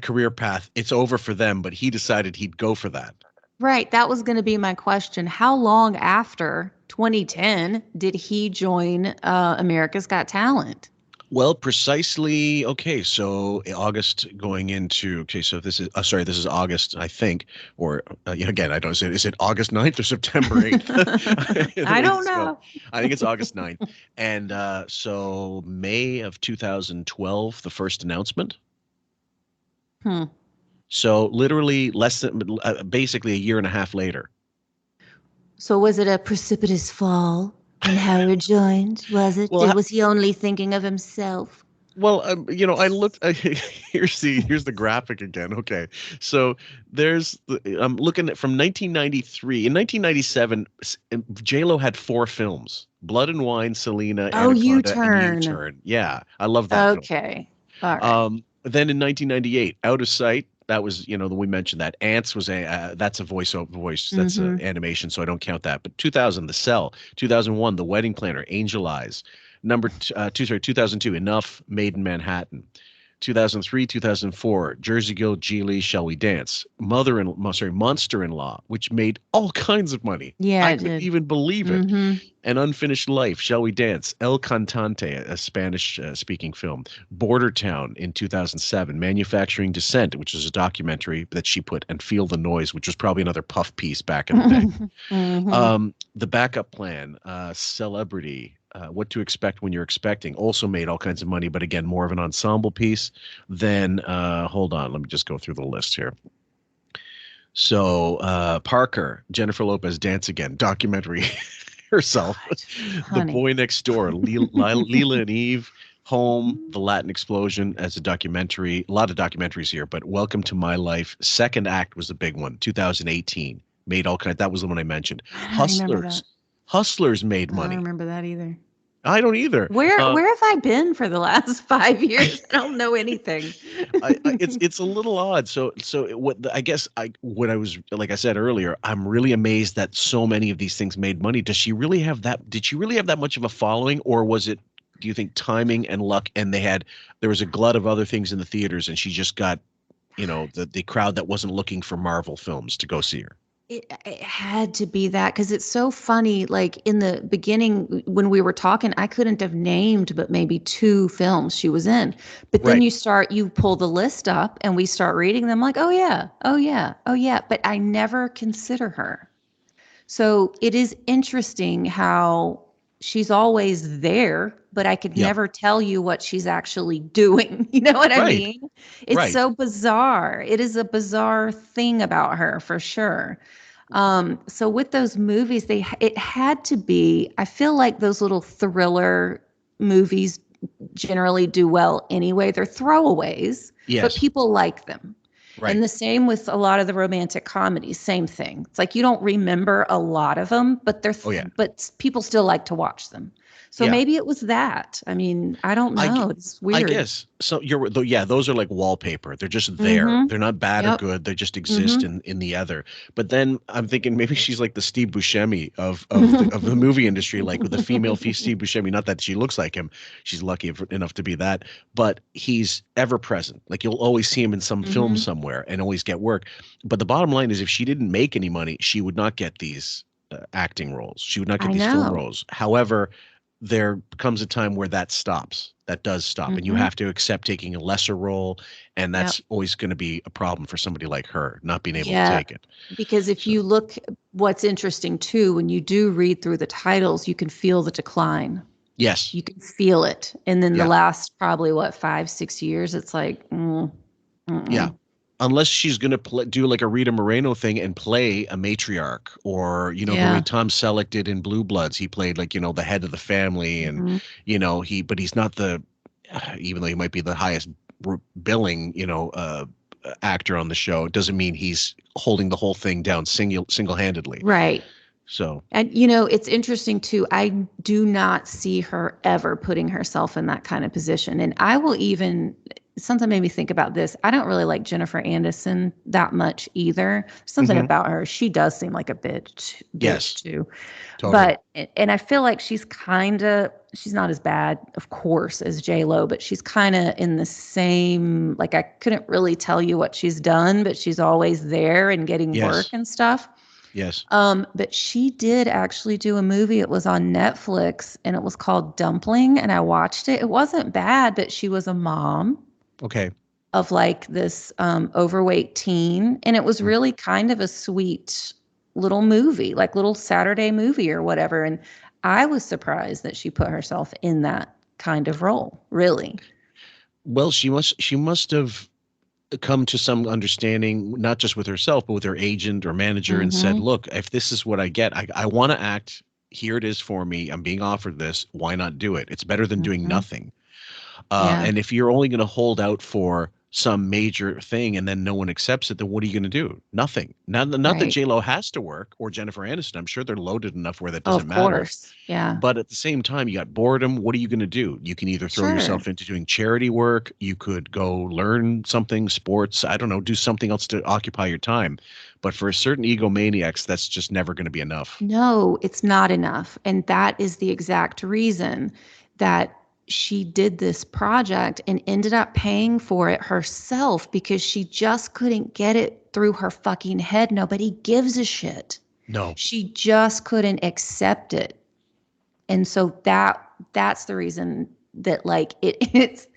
career path, it's over for them, but he decided he'd go for that? Right. That was going to be my question. How long after 2010 did he join America's Got Talent? Well, precisely. Okay, so August going into. Okay, so this is. This is August, I think. Or again, I don't say. Is it August 9th or September 8th? I don't know. I think it's August 9th, and so May of 2012, the first announcement. So literally less than, basically a year and a half later. So was it a precipitous fall when Howard joined? Was it? Well, Was he only thinking of himself? Well, I looked. Here's the graphic again. Okay, so I'm looking at from 1993. In 1997, J-Lo had 4 films: Blood and Wine, Selena, U-Turn. and U-Turn. Yeah, I love that. Okay, all right. Then in 1998, Out of Sight, That was, we mentioned that. Ants was that's a voice. That's an animation, so I don't count that. But 2000, The Cell. 2001, The Wedding Planner, Angel Eyes. 2002, Enough, Made in Manhattan. 2003, 2004, Jersey Girl, Geely, Shall We Dance? Monster-in-Law, which made all kinds of money. Yeah, I couldn't even believe it. An Unfinished Life, Shall We Dance? El Cantante, a Spanish-speaking film. Border Town in 2007. Manufacturing Descent, which is a documentary that she put, and Feel the Noise, which was probably another puff piece back in the day. The Backup Plan, Celebrity, What to Expect When You're Expecting, also made all kinds of money, but again, more of an ensemble piece. Then, hold on, let me just go through the list here. So, Parker, Jennifer Lopez, Dance Again, documentary herself. The Boy Next Door, Leela and Eve, Home, The Latin Explosion as a documentary. A lot of documentaries here, but Welcome to My Life. Second Act was the big one, 2018. Made all kinds. That was the one I mentioned. Hustlers made money. I don't remember that either. I don't either. Where have I been for the last 5 years? I don't know anything. It's a little odd. So what I was, like I said earlier, I'm really amazed that so many of these things made money. Did she really have that much of a following, or was it, do you think, timing and luck, and there was a glut of other things in the theaters and she just got, the crowd that wasn't looking for Marvel films to go see her? It had to be that, because it's so funny. Like in the beginning when we were talking, I couldn't have named but maybe 2 films she was in. But then you pull the list up and we start reading them like, oh yeah. But I never consider her. So it is interesting how she's always there, but I could never tell you what she's actually doing. You know what I mean? It's so bizarre. It is a bizarre thing about her for sure. So with those movies, it had to be, I feel like those little thriller movies generally do well anyway. They're throwaways, but people like them. Right. And the same with a lot of the romantic comedies, same thing. It's like you don't remember a lot of them, but but people still like to watch them. So maybe it was that. I mean, I don't know. It's weird. I guess. So those are like wallpaper. They're just there. They're not bad or good. They just exist in the other. But then I'm thinking maybe she's like the Steve Buscemi of the movie industry, like with the female Steve Buscemi. Not that she looks like him. She's lucky enough to be that. But he's ever present. Like you'll always see him in some film somewhere and always get work. But the bottom line is, if she didn't make any money, she would not get these acting roles. She would not get these film roles. However, there comes a time where that stops. That does stop. And you have to accept taking a lesser role. And that's always going to be a problem for somebody like her, not being able to take it. Because if you look, what's interesting too, when you do read through the titles, you can feel the decline. Yes. You can feel it. And then the last probably 5-6 years, it's like, yeah. Unless she's going to do like a Rita Moreno thing and play a matriarch, or, the way Tom Selleck did in Blue Bloods. He played like, the head of the family, and, but he's not even though he might be the highest billing, actor on the show, it doesn't mean he's holding the whole thing down single-handedly. Right. So, and it's interesting too. I do not see her ever putting herself in that kind of position. And I will even, something made me think about this. I don't really like Jennifer Aniston that much either. Something about her. She does seem like a bitch too. Totally. But, and I feel like she's not as bad, of course, as J-Lo, but she's kind of in the same, like I couldn't really tell you what she's done, but she's always there and getting work and stuff. Yes. But she did actually do a movie. It was on Netflix and it was called Dumpling, and I watched it. It wasn't bad, but she was a mom. Okay. Of like this overweight teen, and it was really kind of a sweet little movie, like little Saturday movie or whatever. And I was surprised that she put herself in that kind of role, really. Well, she must have come to some understanding, not just with herself, but with her agent or manager, and said, look, if this is what I get, I want to act. Here it is for me. I'm being offered this. Why not do it? It's better than doing nothing. And if you're only going to hold out for some major thing and then no one accepts it, then what are you going to do? Nothing. Not that Right. J-Lo has to work, or Jennifer Aniston. I'm sure they're loaded enough where that Oh, doesn't of matter. course. Yeah. But at the same time, you got boredom. What are you going to do? You can either throw Sure. yourself into doing charity work. You could go learn something, sports. I don't know, do something else to occupy your time. But for certain egomaniacs, that's just never going to be enough. No, it's not enough. And that is the exact reason that she did this project and ended up paying for it herself, because she just couldn't get it through her fucking head. Nobody gives a shit. No. She just couldn't accept it. And so that's the reason that, like, it's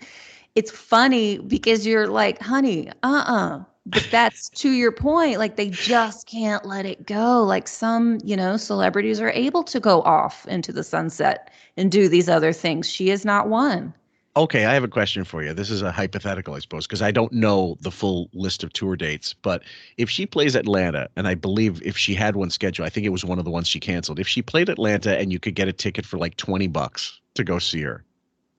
funny, because you're like, honey, but that's to your point. Like, they just can't let it go. Like, some, celebrities are able to go off into the sunset and do these other things. She is not one. Okay, I have a question for you. This is a hypothetical, I suppose, because I don't know the full list of tour dates. But if she plays Atlanta, and I believe if she had one scheduled, I think it was one of the ones she canceled. If she played Atlanta and you could get a ticket for like $20 to go see her,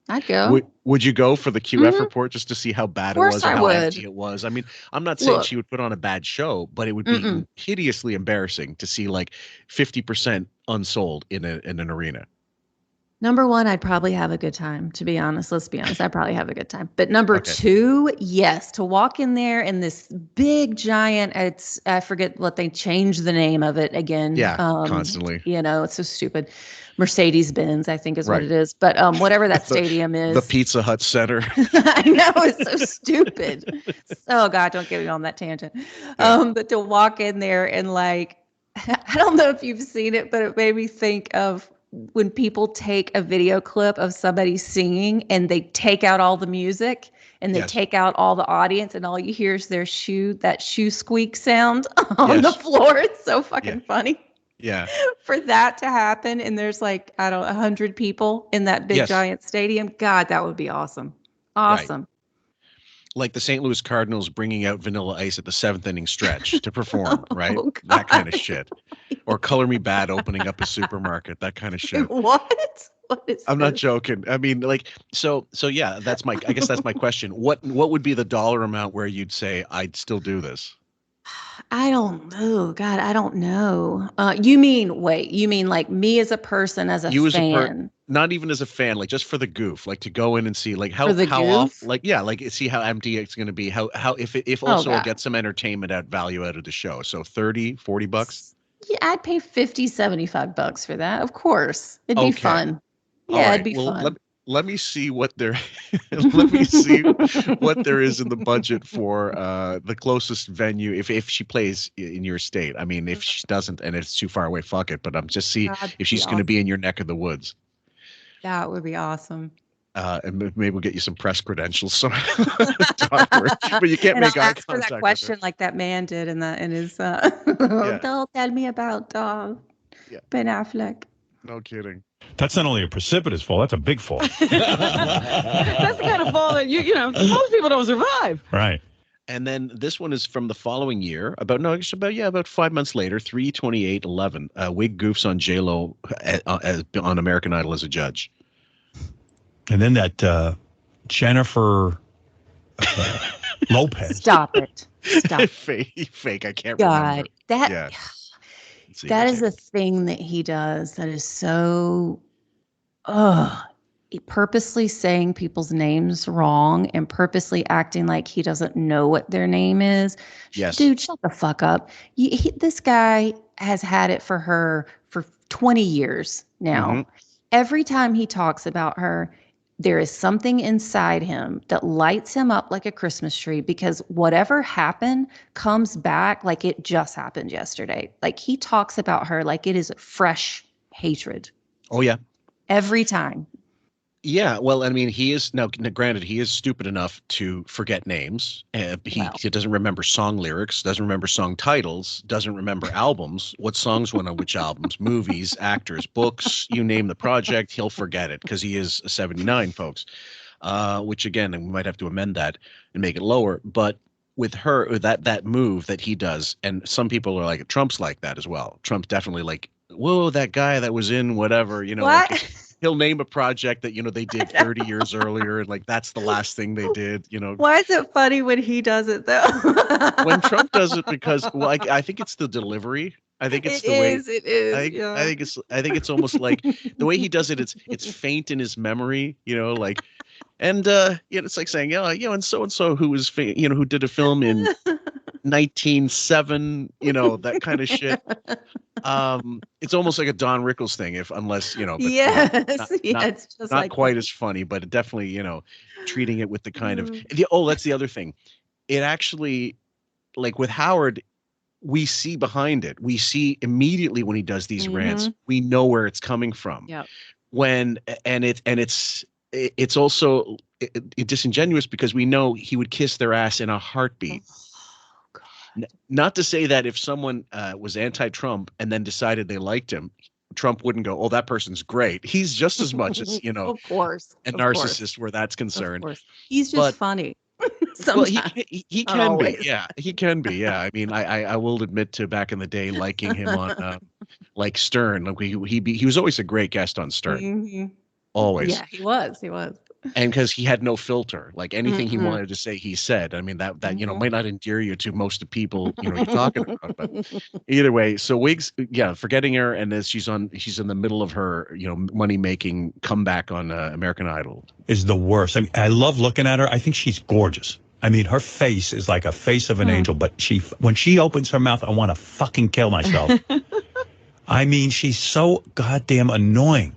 I'd go. Would you go for the QF report just to see how bad it was and how empty it was? I mean, I'm not saying she would put on a bad show, but it would be hideously embarrassing to see like 50% unsold in an arena. Number one, I'd probably have a good time, to be honest. Let's be honest. I'd probably have a good time. But number two, yes, to walk in there in this big giant, I forget what they changed the name of it again. Yeah, constantly. It's so stupid. Mercedes-Benz, I think is what it is. But whatever that stadium is. The Pizza Hut Center. I know, it's so stupid. Oh, God, don't get me on that tangent. Yeah. But to walk in there and, like, I don't know if you've seen it, but it made me think of when people take a video clip of somebody singing and they take out all the music and they take out all the audience, and all you hear is that shoe squeak sound on the floor. It's so fucking funny. Yeah. For that to happen, and there's like, 100 people in that big giant stadium. God, that would be awesome. Awesome. Right. Like the St. Louis Cardinals bringing out Vanilla Ice at the 7th inning stretch to perform, right? That kind of shit. Or Color Me Bad opening up a supermarket, that kind of shit. What? I'm not joking. I mean, like, so yeah, I guess that's my question. What would be the dollar amount where you'd say I'd still do this? I don't know. God, I don't know. You mean like me as a person, as a fan? Not even as a fan, like just for the goof, like to go in and see like how off, like, yeah, like see how empty it's going to be. How if also I'll get some entertainment value out of the show. So $30-$40. Yeah, I'd pay $50-$75 for that. Of course. It'd be fun. Yeah, it'd be fun. Let me see what there let me see what there is in the budget for the closest venue if she plays in your state. I mean, if she doesn't and it's too far away, fuck it. But I'm just see if she's going to be in your neck of the woods. That would be awesome. And maybe we'll get you some press credentials. So but you can't make eye contact for that question like that man did in his don't tell me about Ben Affleck. No kidding. That's not only a precipitous fall, that's a big fall. That's the kind of fall that most people don't survive. Right. And then this one is from the following year, about 5 months later, 3/28/11. Wig goofs on J-Lo on American Idol as a judge. And then that Jennifer Lopez. Stop it. Stop. Fake. I can't remember. That is a thing that he does that is so purposely saying people's names wrong and purposely acting like he doesn't know what their name is. Yes. Dude, shut the fuck up. This guy has had it for her for 20 years now. Mm-hmm. Every time he talks about her, there is something inside him that lights him up like a Christmas tree, because whatever happened comes back like it just happened yesterday. Like, he talks about her like it is fresh hatred. Oh, yeah. Every time. Yeah, well, I mean, he is now. Granted, he is stupid enough to forget names. He doesn't remember song lyrics, doesn't remember song titles, doesn't remember albums. What songs went on which albums, movies, actors, books, you name the project, he'll forget it because he is a 79, folks. Which again, we might have to amend that and make it lower. But with her, that move that he does, and some people are like, Trump's like that as well. Trump's definitely like, whoa, that guy that was in whatever, What? Like, he'll name a project that they did 30 years earlier, and like that's the last thing they did. Why is it funny when he does it though? When Trump does it, because I think it's the delivery. I think it's the way. It is. I think it's almost like the way he does it. It's faint in his memory. And it's like saying, and so who was who did a film in 1907, that kind of shit. It's almost like a Don Rickles thing, unless but it's just not like quite as funny, but it definitely treating it with the kind of that's the other thing. It actually, like with Howard, we see behind it. We see immediately when he does these rants, we know where it's coming from. Yeah. It's also disingenuous because we know he would kiss their ass in a heartbeat. Not to say that if someone was anti-Trump and then decided they liked him, Trump wouldn't go, "Oh, that person's great." He's just as much as of course, a narcissist where that's concerned. He's just funny. Well, he can be. Yeah, he can be. Yeah, I mean, I will admit to back in the day liking him on like Stern. Like he was always a great guest on Stern. Mm-hmm. Always. Yeah, he was. And because he had no filter, like anything he wanted to say, he said. I mean, that might not endear you to most of the people you're talking about, but either way. So Wiggs, forgetting her, and as she's in the middle of her money making comeback on American Idol, is the worst. I mean, I love looking at her. I think she's gorgeous. I mean, her face is like a face of an angel, but when she opens her mouth, I want to fucking kill myself. I mean, she's so goddamn annoying.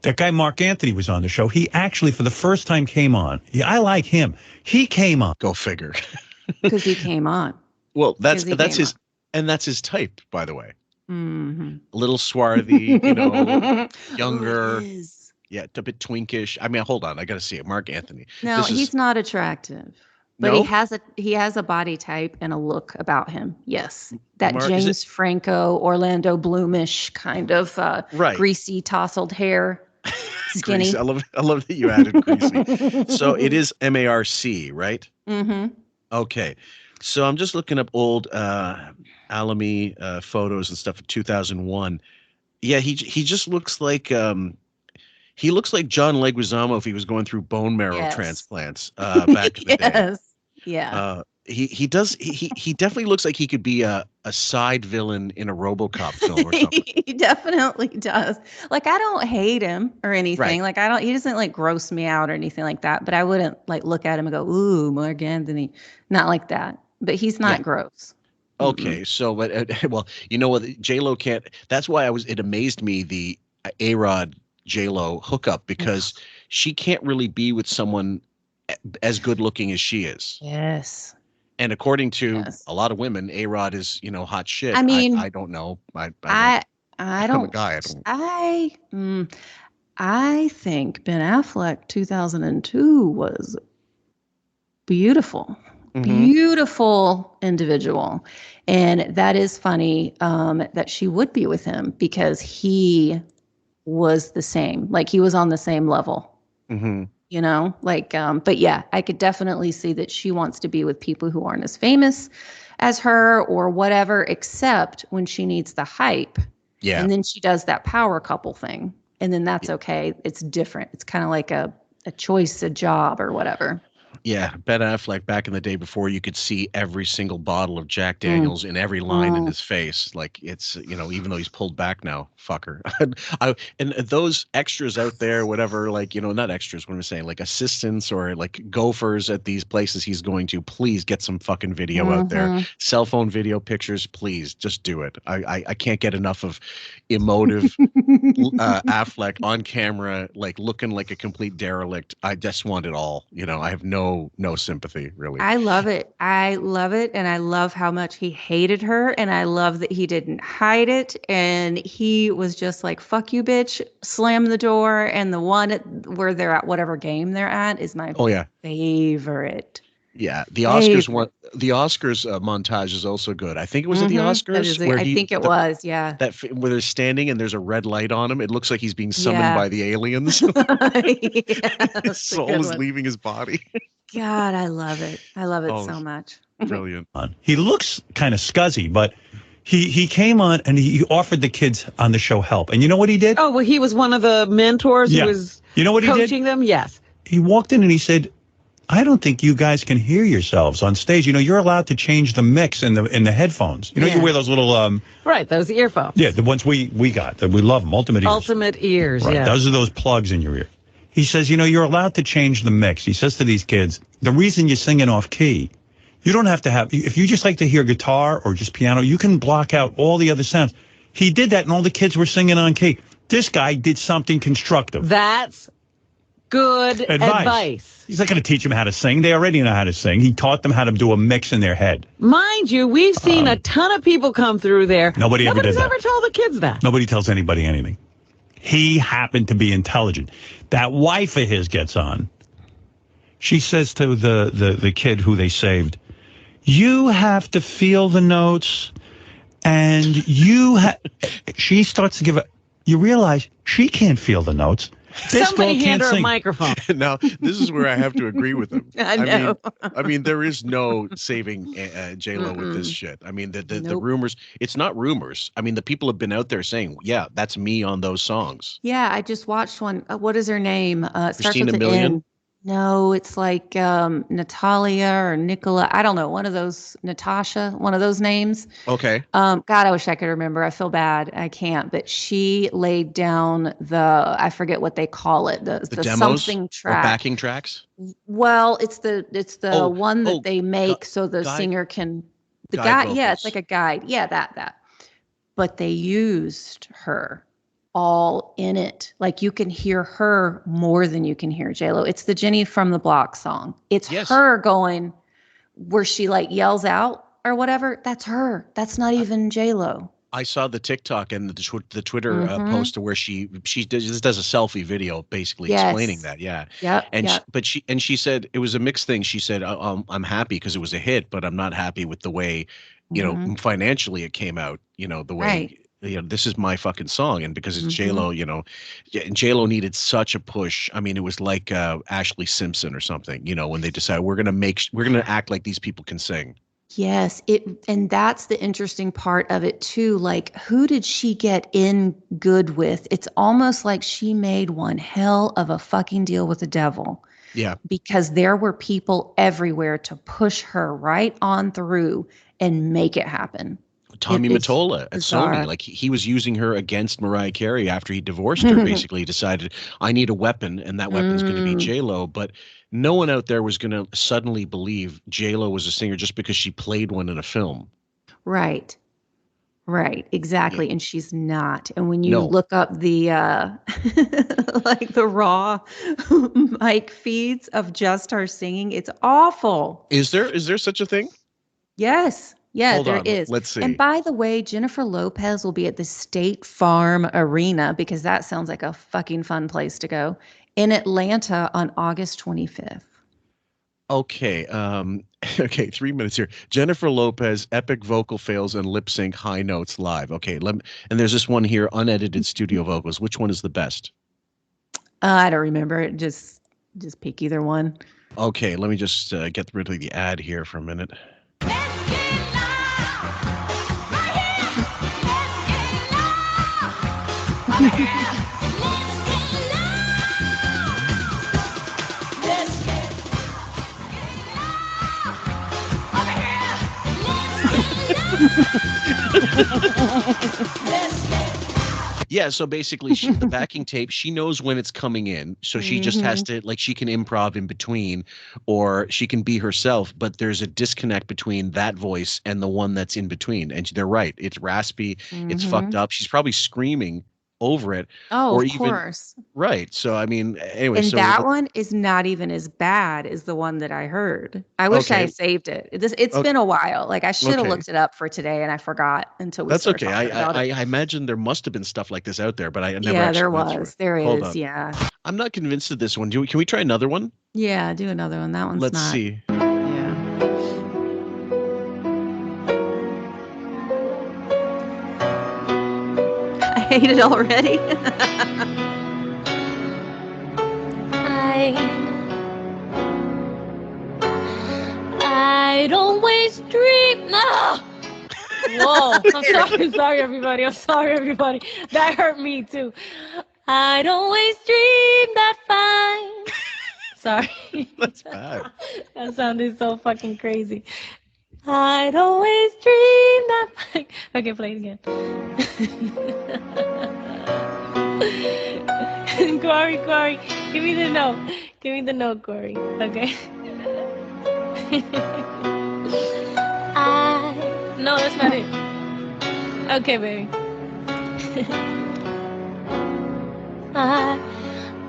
That guy Mark Anthony was on the show. He actually, for the first time, came on. Yeah, I like him. He came on. Go figure. Because he came on. Well, that's his type, by the way. Mm-hmm. A little swarthy, younger. Yeah, a bit twinkish. I mean, hold on, I got to see it. Mark Anthony. No, he's not attractive. But he has a body type and a look about him. Yes. That James Franco, Orlando Bloomish kind of greasy, tousled hair. Skinny. I love that you added greasy. So it is MARC, right? Mm-hmm. Okay. So I'm just looking up old Alamy photos and stuff of 2001. Yeah, he just looks like he looks like John Leguizamo if he was going through bone marrow transplants back in the day. Yeah. He does. He definitely looks like he could be a side villain in a RoboCop film or something. He definitely does. Like, I don't hate him or anything. Right. Like, he doesn't like gross me out or anything like that. But I wouldn't like look at him and go, "Ooh, Mark Anthony." Not like that. But he's not gross. Okay, so but well, you know what? J-Lo can't. That's why it amazed me the A-Rod J-Lo hookup, because she can't really be with someone as good looking as she is. Yes. And according to a lot of women, A-Rod is, hot shit. I mean, I don't know. I I'm a guy. I think Ben Affleck 2002 was beautiful. Beautiful individual. And that is funny that she would be with him, because he was the same. Like, he was on the same level. Mm-hmm. But yeah, I could definitely see that she wants to be with people who aren't as famous as her or whatever, except when she needs the hype. Yeah. And then she does that power couple thing. And then that's okay. It's different. It's kind of like a choice, a job or whatever. Yeah, Ben Affleck back in the day before you could see every single bottle of Jack Daniels in every line in his face. Like, it's, even though he's pulled back now, fucker. And those extras out there, whatever, like, not extras, what am I saying? Like assistants or like gophers at these places he's going to, please get some fucking video out there. Cell phone video pictures, please just do it. I can't get enough of emotive Affleck on camera, like looking like a complete derelict. I just want it all. I have no sympathy, really. I love it. And I love how much he hated her. And I love that he didn't hide it. And he was just like, "Fuck you, bitch," slam the door. And the one where they're at whatever game they're at is my favorite. Yeah, the Oscars montage is also good. I think it was at the Oscars. I think it was. Yeah. That where they're standing and there's a red light on him. It looks like he's being summoned by the aliens. His soul is leaving his body. God, I love it. I love it so much. Brilliant. He looks kind of scuzzy, but He came on and he offered the kids on the show help. And you know what he did? Oh, well, he was one of the mentors who was you know what he did? coaching them? Yes. He walked in and he said, I don't think you guys can hear yourselves on stage. You know, you're allowed to change the mix in the headphones. You know, you wear those little right, those earphones. Yeah, the ones we got that we love them, Ultimate Ears. Ultimate Ears, right, yeah. Those are those plugs in your ear. He says, you know, you're allowed to change the mix. He says to these kids, the reason you're singing off key, you don't have to have, if you just like to hear guitar or just piano, you can block out all the other sounds. He did that and all the kids were singing on key. This guy did something constructive. That's good advice. He's not going to teach them how to sing. They already know how to sing. He taught them how to do a mix in their head. Mind you, we've seen a ton of people come through there. Nobody's ever told the kids that. Nobody tells anybody anything. He happened to be intelligent. That wife of his gets on. She says to the kid who they saved, you have to feel the notes, and she starts to give a, you realize she can't feel the notes. Somebody hand her a microphone. Now, this is where I have to agree with him. I know. I mean, there is no saving J-Lo with this shit. I mean, the rumors, it's not rumors. I mean, the people have been out there saying, yeah, that's me on those songs. Yeah, I just watched one. What is her name? It starts Christina with an Milian? N. No, it's like Natalia or Nicola. I don't know. One of those, Natasha, one of those names. Okay. God, I wish I could remember. I feel bad. I can't. But she laid down I forget what they call it, the demos something or track. backing tracks? Well, it's the one that they make so the guide- singer can, the guide guide. Yeah, vocals. it's like a guide. Yeah, that. But they used her all in it. Like you can hear her more than you can hear J-Lo. It's the Jenny from the Block song. It's her going where she like yells out or whatever. That's her. That's not even J-Lo. I saw the TikTok and the Twitter post where she does a selfie video basically explaining that. Yeah. Yeah. And she said it was a mixed thing. She said, I'm happy because it was a hit, but I'm not happy with the way, you know, financially it came out, you know, the way, you know, this is my fucking song. And because it's J-Lo, you know, and J-Lo needed such a push. I mean, it was like Ashley Simpson or something, you know, when they decided we're going to act like these people can sing. Yes, and that's the interesting part of it too. Like, who did she get in good with? It's almost like she made one hell of a fucking deal with the devil. Yeah. Because there were people everywhere to push her right on through and make it happen. Tommy Mottola at Sony, like he was using her against Mariah Carey after he divorced her. Basically, decided I need a weapon, and that weapon's going to be J-Lo. But no one out there was going to suddenly believe J-Lo was a singer just because she played one in a film. Right. Exactly. Yeah. And she's not. And when you look up the like the raw mic feeds of just her singing, it's awful. Is there such a thing? Yes. Yeah, Hold there on. is. Let's see. And by the way, Jennifer Lopez will be at the State Farm Arena, because that sounds like a fucking fun place to go, in Atlanta on August 25th. Okay. Okay. 3 minutes here. Jennifer Lopez, epic vocal fails and lip sync high notes live. Okay. And there's this one here, unedited studio vocals. Which one is the best? I don't remember it. Just pick either one. Okay. Let me just get rid of the ad here for a minute. Yeah, so basically the backing tape, she knows when it's coming in, so she just has to, like, she can improv in between, or she can be herself, but there's a disconnect between that voice and the one that's in between. And they're right, it's raspy, it's fucked up, she's probably screaming over it. Oh, or of even, course. Right. So I mean, anyway. And so that one is not even as bad as the one that I heard. I wish I saved it. It's been a while. Like, I should have looked it up for today, and I forgot until we. That's okay. I imagine there must have been stuff like this out there, but I never. Yeah, actually there went through was. it. There Hold is. on. Yeah. I'm not convinced of this one. Can we try another one? Yeah, do another one. That one's Let's not. see. I hate it already. I'd always dream. No. Whoa. I'm sorry, everybody. I'm sorry, everybody. That hurt me, too. I'd always dream that fine. Sorry. That's bad. That sounded so fucking crazy. I'd always dream that fine. Okay, play it again. Corey, give me the note. Give me the note, Corey. Okay. No, that's not it. Okay, baby.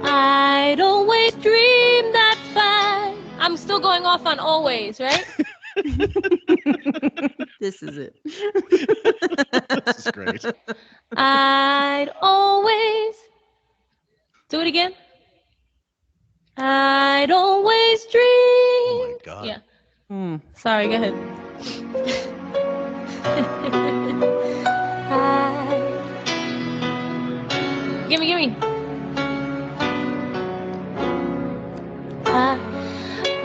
I'd always dream that fine. I'm still going off on always, right? This is it. This is great. I'd always do it again. I'd always dream. Oh my God. Yeah. Sorry, go ahead. Gimme.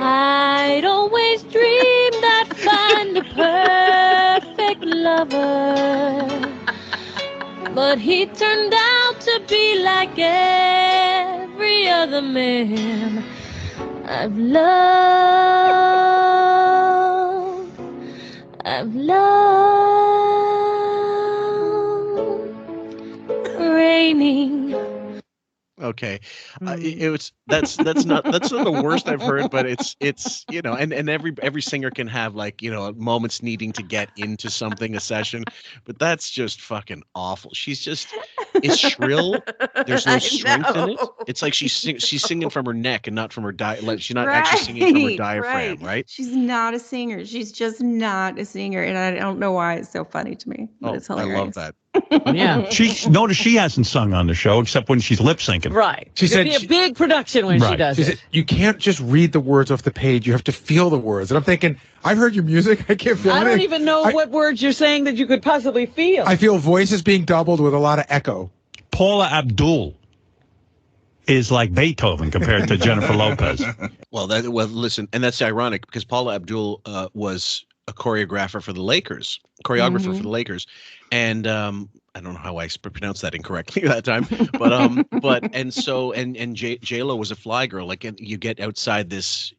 I'd always dream that find the perfect lover, but he turned out to be like every other man I've loved, raining. Okay, that's not the worst I've heard, but it's you know, and every singer can have like, you know, moments needing to get into something, a session, but that's just fucking awful. It's shrill. There's no strength in it. It's like she's singing from her neck and not from her like she's not actually singing from her diaphragm, right? She's not a singer. She's just not a singer, and I don't know why it's so funny to me. But it's hilarious. I love that. Yeah. Notice she hasn't sung on the show except when she's lip syncing. Right. She said it'd be a big production when she does She it. said, you can't just read the words off the page. You have to feel the words. And I'm thinking, I've heard your music. I can't feel I anything. don't even know what words you're saying that you could possibly feel. I feel voices being doubled with a lot of echo. Paula Abdul is like Beethoven compared to Jennifer Lopez. Well, listen, and that's ironic because Paula Abdul was a choreographer for the Lakers, for the Lakers, and I don't know how I pronounced that incorrectly that time, but and J-Lo was a fly girl. Like, and you get outside this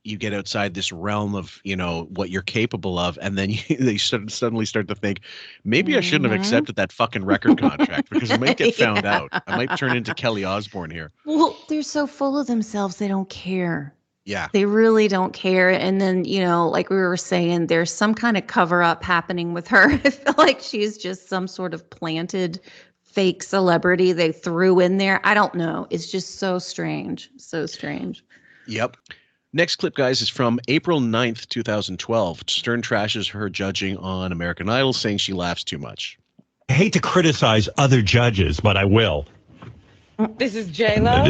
realm of, you know, what you're capable of, and then they suddenly start to think, maybe I shouldn't have accepted that fucking record contract because I might get found out. I might turn into Kelly Osbourne here. Well, they're so full of themselves, they don't care. Yeah. They really don't care. And then, you know, like we were saying, there's some kind of cover up happening with her. I feel like she's just some sort of planted fake celebrity they threw in there. I don't know. It's just so strange. So strange. Yep. Next clip, guys, is from April 9th, 2012. Stern trashes her judging on American Idol, saying she laughs too much. I hate to criticize other judges, but I will. This is J-Lo?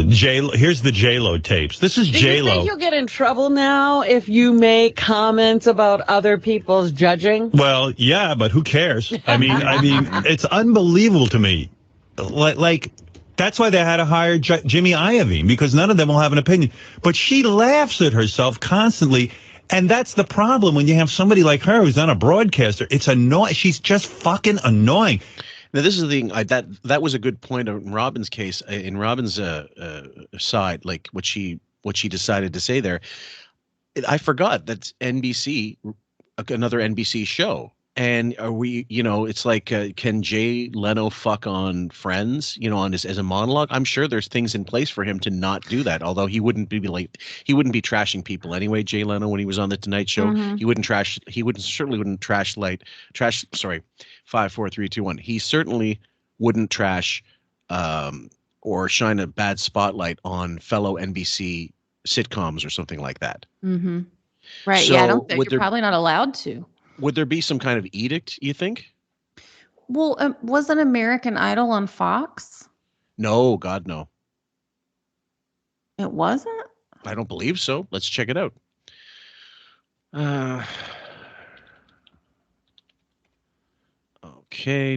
Here's the J-Lo tapes. This is J-Lo. Do you think you'll get in trouble now if you make comments about other people's judging? Well, yeah, but who cares? I mean, it's unbelievable to me. Like that's why they had to hire Jimmy Iovine, because none of them will have an opinion. But she laughs at herself constantly. And that's the problem when you have somebody like her who's not a broadcaster. It's annoying. She's just fucking annoying. Now, this is the thing that was a good point in Robin's case. In Robin's side, like what she decided to say there, I forgot that's NBC, another NBC show. And are we, you know, it's like, can Jay Leno fuck on Friends, you know, on as a monologue? I'm sure there's things in place for him to not do that. Although he wouldn't be trashing people anyway. Jay Leno, when he was on the Tonight Show, he certainly wouldn't trash. 5, 4, 3, 2, 1. He certainly wouldn't trash or shine a bad spotlight on fellow NBC sitcoms or something like that. Mm-hmm. Right. So yeah, I don't think you're probably not allowed to. Would there be some kind of edict, you think? Well, wasn't American Idol on Fox? No, God, no. It wasn't? I don't believe so. Let's check it out. Okay.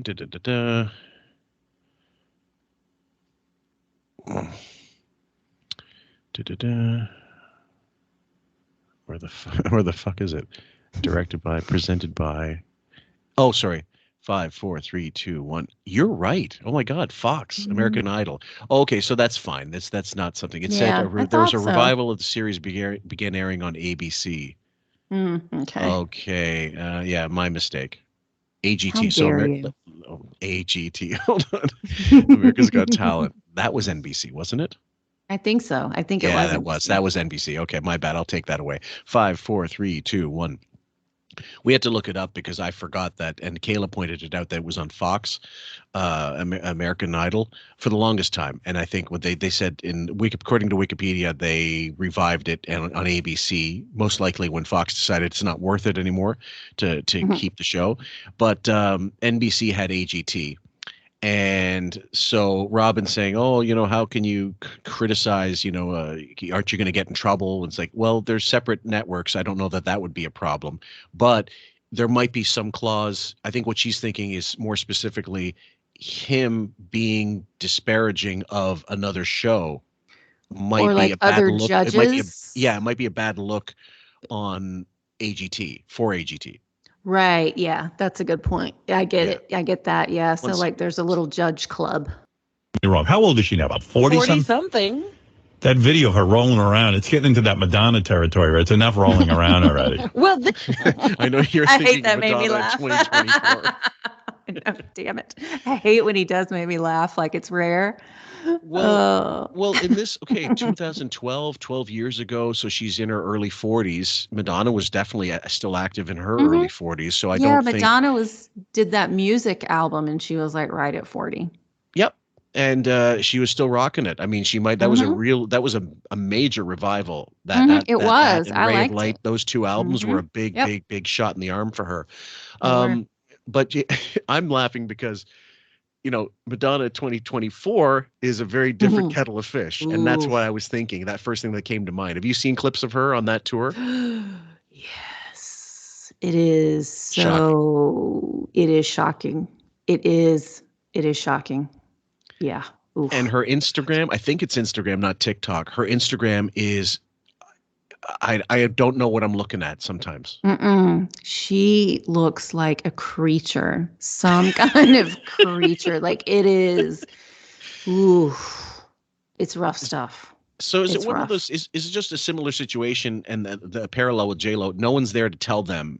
Where the fuck is it? Directed by, presented by. Oh, sorry. 5, 4, 3, 2, 1. You're right. Oh my God, Fox, American Idol. Oh, okay, so that's fine. That's not something. It said Yeah, I there was thought a so. revival of the series began airing on ABC. Okay. Okay, yeah, my mistake. How AGT. So dare you? AGT. Hold on. America's Got Talent. That was NBC, wasn't it? I think so. I think it Yeah, was. that was. That was NBC. Okay, my bad. I'll take that away. 5, 4, 3, 2, 1. We had to look it up because I forgot that, and Kayla pointed it out that it was on Fox, American Idol, for the longest time. And I think what they said according to Wikipedia, they revived it on ABC, most likely when Fox decided it's not worth it anymore to keep the show. But NBC had AGT. And so Robin's saying, oh, how can you criticize, aren't you going to get in trouble? And it's like, well, there's separate networks. I don't know that would be a problem, but there might be some clause. I think what she's thinking is more specifically him being disparaging of another show might or be like a bad other look. judges. It might be a bad look on AGT for AGT. Right. Yeah, that's a good point. I get it. I get that. Yeah. So like there's a little judge club. You're wrong. How old is she now? About 40 something. That video of her rolling around, it's getting into that Madonna territory. Right? It's enough rolling around already. Well, I know you're I thinking hate that made me Madonna laugh. 2024. No, damn it. I hate when he does make me laugh like it's rare. Well, in this, 2012, 12 years ago, so she's in her early 40s. Madonna was definitely still active in her early 40s, so I don't think... Madonna did that music album, and she was like right at 40. Yep, and she was still rocking it. I mean, that was a major revival. It was. And I Ray liked of Light, it. those two albums were a big shot in the arm for her. But I'm laughing because... Madonna 2024 is a very different kettle of fish. And that's what I was thinking. That first thing that came to mind. Have you seen clips of her on that tour? Yes. It is so... It is shocking. It is shocking. Yeah. Oof. And her Instagram, I think it's Instagram, not TikTok. Her Instagram is... I don't know what I'm looking at sometimes. She looks like a creature, some kind of creature. Like it is, it's rough stuff. So is it one of those? Is it just a similar situation and the parallel with J-Lo? No one's there to tell them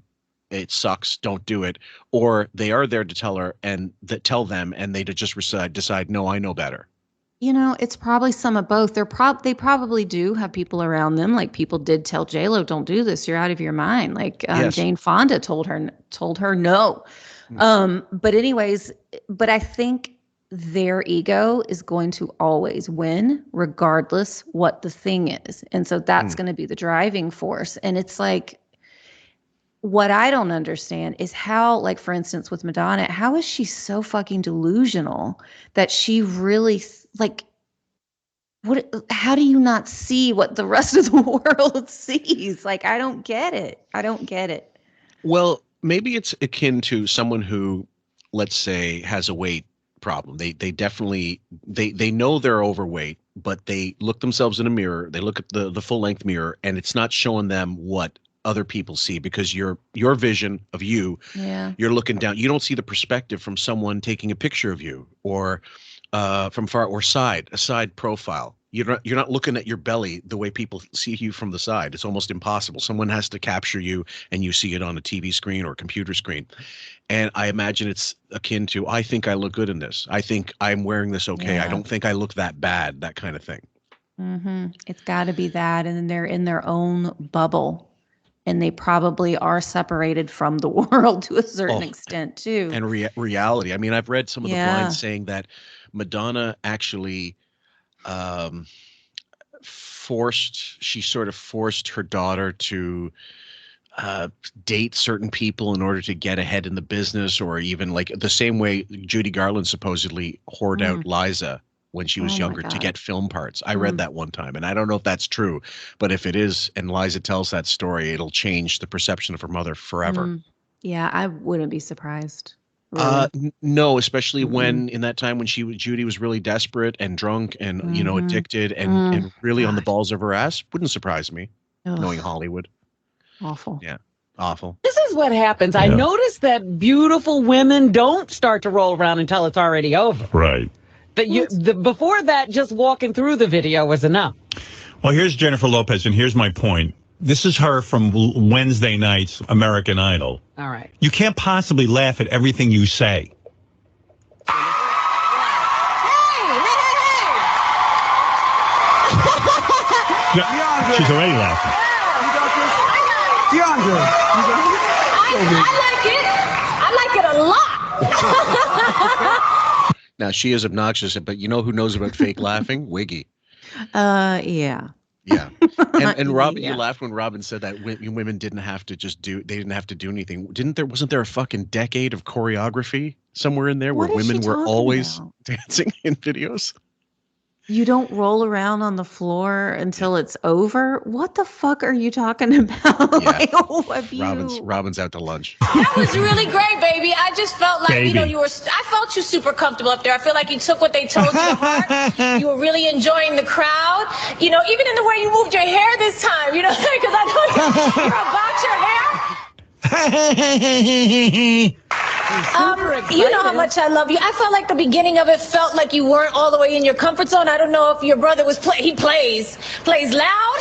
it sucks, don't do it, or they are there to tell them, and they just decide, no, I know better. It's probably some of both. They probably do have people around them. Like people did tell J-Lo, don't do this. You're out of your mind. Like Jane Fonda told her no. But anyways, I think their ego is going to always win regardless what the thing is. And so that's going to be the driving force. And it's like, what I don't understand is how, like, for instance, with Madonna, how is she so fucking delusional that she really how do you not see what the rest of the world sees? Like, I don't get it. Well, maybe it's akin to someone who, let's say, has a weight problem. They definitely, they know they're overweight, but they look themselves in a mirror. They look at the full length mirror, and it's not showing them what other people see, because your vision of you're looking down. You don't see the perspective from someone taking a picture of you, or from far, or a side profile. You're not looking at your belly the way people see you from the side. It's almost impossible. Someone has to capture you, and you see it on a TV screen or a computer screen. And I imagine it's akin to, I think I look good in this. I think I'm wearing this okay. I don't think I look that bad, that kind of thing. It's got to be that. And then they're in their own bubble, and they probably are separated from the world to a certain extent too. And reality. I mean, I've read some of the blinds saying that Madonna actually forced her daughter to date certain people in order to get ahead in the business, or even like the same way Judy Garland supposedly whored out Liza when she was younger to get film parts. I read that one time, and I don't know if that's true, but if it is, and Liza tells that story, it'll change the perception of her mother forever. Yeah, I wouldn't be surprised. Really? No, especially when in that time when Judy was really desperate and drunk and addicted and really on the balls of her ass. Wouldn't surprise me, knowing Hollywood. Awful. Yeah. Awful. This is what happens. I noticed that beautiful women don't start to roll around until it's already over. Right. Before that, just walking through the video was enough. Well, here's Jennifer Lopez, and here's my point. This is her from Wednesday night's American Idol. All right. You can't possibly laugh at everything you say. She's already laughing. DeAndre. I like it a lot. Now, she is obnoxious, but you know who knows about fake laughing? Wiggy. Yeah. Yeah. And Robin, you laughed when Robin said that women didn't have to they didn't have to do anything. Wasn't there a fucking decade of choreography somewhere in there where women were always dancing in videos? You don't roll around on the floor until it's over? What the fuck are you talking about? Yeah. Robin's out to lunch. That was really great, baby. I just felt like, I felt you super comfortable up there. I feel like you took what they told you to heart. You were really enjoying the crowd. Even in the way you moved your hair this time, because I know you're about your hair. You know how much I love you. I felt like the beginning of it felt like you weren't all the way in your comfort zone. I don't know if your brother he plays loud,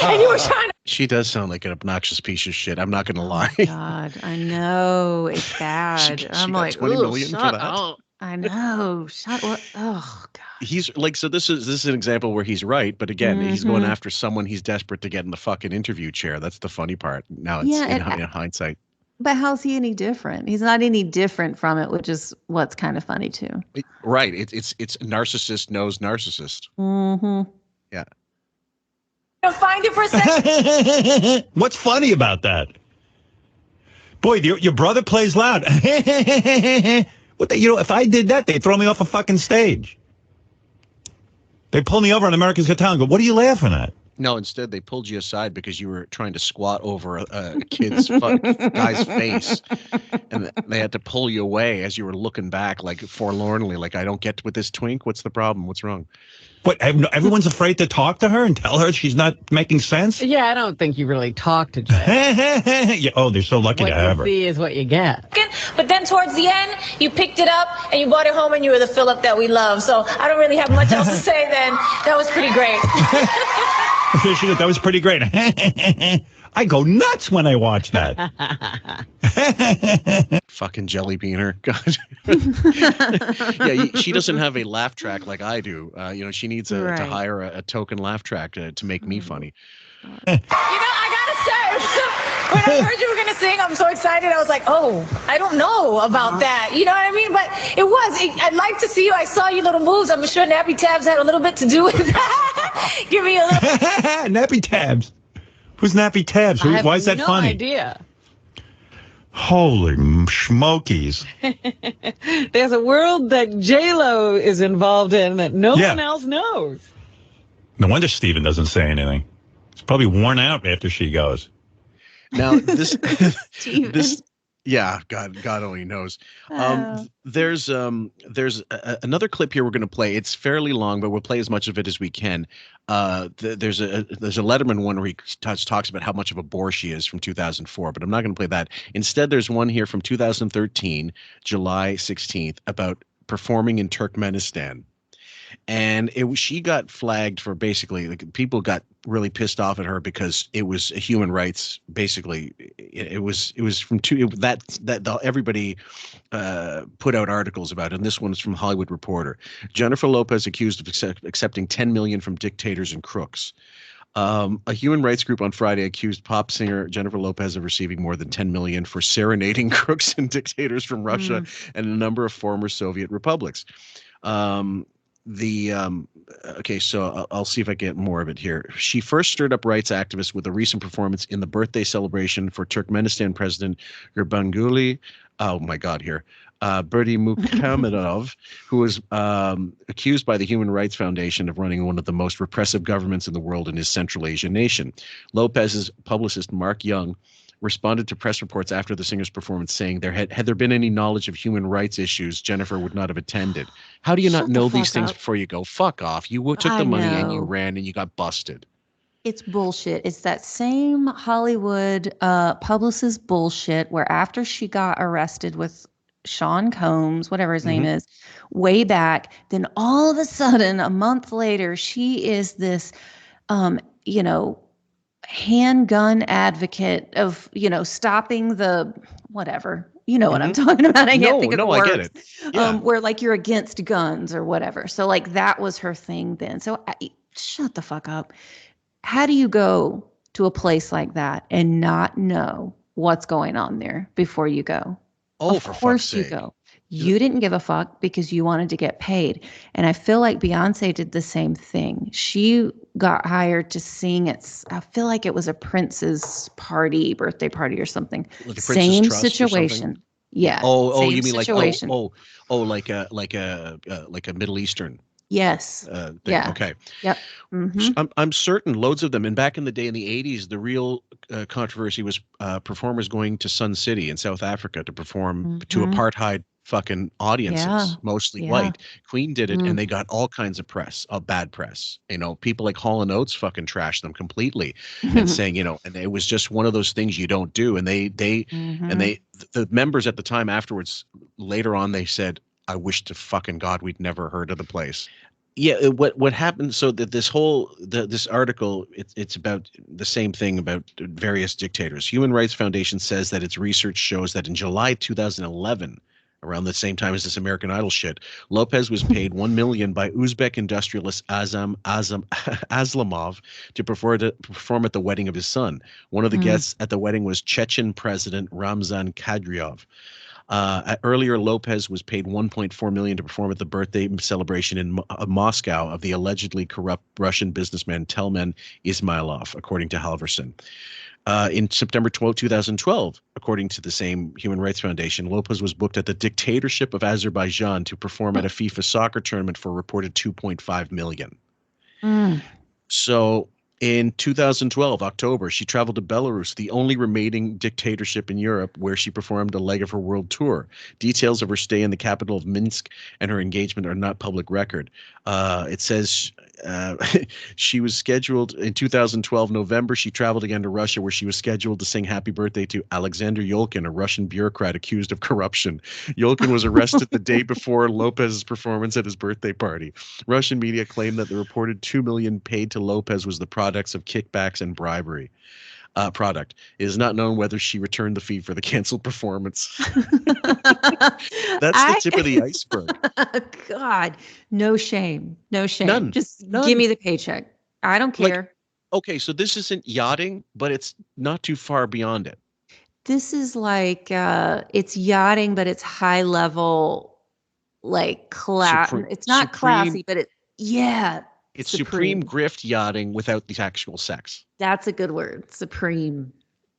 and you were trying to. She does sound like an obnoxious piece of shit. I'm not going to lie. God, I know it's bad. I'm like, 20 million for that. Up. I know. Shut up. Oh God. He's like, so this is an example where he's right, but again, he's going after someone he's desperate to get in the fucking interview chair. That's the funny part. Now it's in hindsight. But how's he any different? He's not any different from it, which is what's kind of funny too. Right. It's narcissist knows narcissist. Mm-hmm. Yeah. Find it for a second. What's funny about that? Boy, your brother plays loud. If I did that, they'd throw me off a fucking stage. They pull me over on America's Got Talent and go, what are you laughing at? No, instead they pulled you aside because you were trying to squat over a kid's guy's face, and they had to pull you away as you were looking back, like forlornly, like I don't get with this twink. What's the problem? What's wrong? What? Everyone's afraid to talk to her and tell her she's not making sense. Yeah, I don't think you really talk to Jay. Yeah, oh, they're so lucky to have her. What you see is what you get. But then towards the end, you picked it up and you brought it home, and you were the Philip that we love. So I don't really have much else to say. Then that was pretty great. That was pretty great. I go nuts when I watch that. Fucking jelly beaner. God. Yeah, she doesn't have a laugh track like I do. She needs to hire a token laugh track to make me funny. I gotta say, when I heard you were gonna sing, I'm so excited. I was like, oh, I don't know about that. You know what I mean? But I'd like to see you. I saw your little moves. I'm sure Nappy Tabs had a little bit to do with that. Give me a little. Nappy Tabs. Who's Nappy Tabs? Why is that funny? No idea. Holy smokies. There's a world that J-Lo is involved in that no one else knows. No wonder Steven doesn't say anything. He's probably worn out after she goes. Now, this, yeah, God only knows. There's another clip here we're going to play. It's fairly long, but we'll play as much of it as we can. There's a Letterman one where he talks about how much of a bore she is from 2004, but I'm not going to play that. Instead, there's one here from 2013, July 16th, about performing in Turkmenistan. And she got flagged for basically, people got really pissed off at her because it was a human rights. Basically, it was from everybody put out articles about it. And this one is from Hollywood Reporter. Jennifer Lopez accused of accepting $10 million from dictators and crooks. A human rights group on Friday accused pop singer Jennifer Lopez of receiving more than $10 million for serenading crooks and dictators from Russia and a number of former Soviet republics. Okay, so I'll see if I get more of it here. She first stirred up rights activists with a recent performance in the birthday celebration for Turkmenistan President Gurbanguly. Oh my God, here. Berdimuhamedov, who was accused by the Human Rights Foundation of running one of the most repressive governments in the world in his Central Asian nation. Lopez's publicist, Mark Young, responded to press reports after the singer's performance, saying had there been any knowledge of human rights issues, Jennifer would not have attended. How do you not know these things before you go? Fuck off. You took the money and you ran and you got busted. It's bullshit. It's that same Hollywood publicist bullshit where after she got arrested with Sean Combs, whatever his name is, way back, then all of a sudden, a month later, she is this, you know, handgun advocate of, you know, stopping the whatever. You know what I'm talking about. I can't think of the words. I get it. Yeah. Where like you're against guns or whatever. So like that was her thing then. So shut the fuck up. How do you go to a place like that and not know what's going on there before you go? Oh, of for course fuck's you sake. go. You didn't give a fuck because you wanted to get paid. And I feel like Beyonce did the same thing. She got hired to sing at, I feel like it was a Prince's party, birthday party or something. Like a Prince's Same Trust or situation. something? Yeah. Oh, same you mean situation. like a Middle Eastern. Yes. Thing. Yeah. Okay. Yep. I'm certain loads of them. And back in the day, in the 80s, the real controversy was performers going to Sun City in South Africa to perform to apartheid fucking audiences, mostly white. Queen did it, and they got all kinds of press, bad press. You know, people like Hall & Oates fucking trashed them completely, and saying, you know, and it was just one of those things you don't do. And the members at the time afterwards, later on, they said, I wish to fucking God we'd never heard of the place. Yeah, what happened? So that this article, it's about the same thing about various dictators. Human Rights Foundation says that its research shows that in July 2011, around the same time as this American Idol shit, Lopez was paid $1 million by Uzbek industrialist Aslamov to perform at the wedding of his son. One of the guests at the wedding was Chechen President Ramzan Kadyrov. Earlier, Lopez was paid $1.4 million to perform at the birthday celebration in Moscow of the allegedly corrupt Russian businessman Telman Ismailov, according to Halverson. In September 2012, according to the same Human Rights Foundation, Lopez was booked at the dictatorship of Azerbaijan to perform at a FIFA soccer tournament for a reported $2.5 million. So in 2012, October, she traveled to Belarus, the only remaining dictatorship in Europe, where she performed a leg of her world tour. Details of her stay in the capital of Minsk and her engagement are not public record. It says she was scheduled in 2012 November. She traveled again to Russia, where she was scheduled to sing happy birthday to Alexander Yolkin, a Russian bureaucrat accused of corruption. Yolkin was arrested the day before Lopez's performance at his birthday party. Russian media claimed that the reported $2 million paid to Lopez was the products of kickbacks and bribery. It is not known whether she returned the fee for the canceled performance. That's the tip of the iceberg. God, no shame. No shame. None. Just give me the paycheck. I don't care. Like, okay, so this isn't yachting, but it's not too far beyond it. This is like it's yachting, but it's high level, like class. It's not classy, but it's supreme grift yachting without the actual sex. That's a good word. Supreme.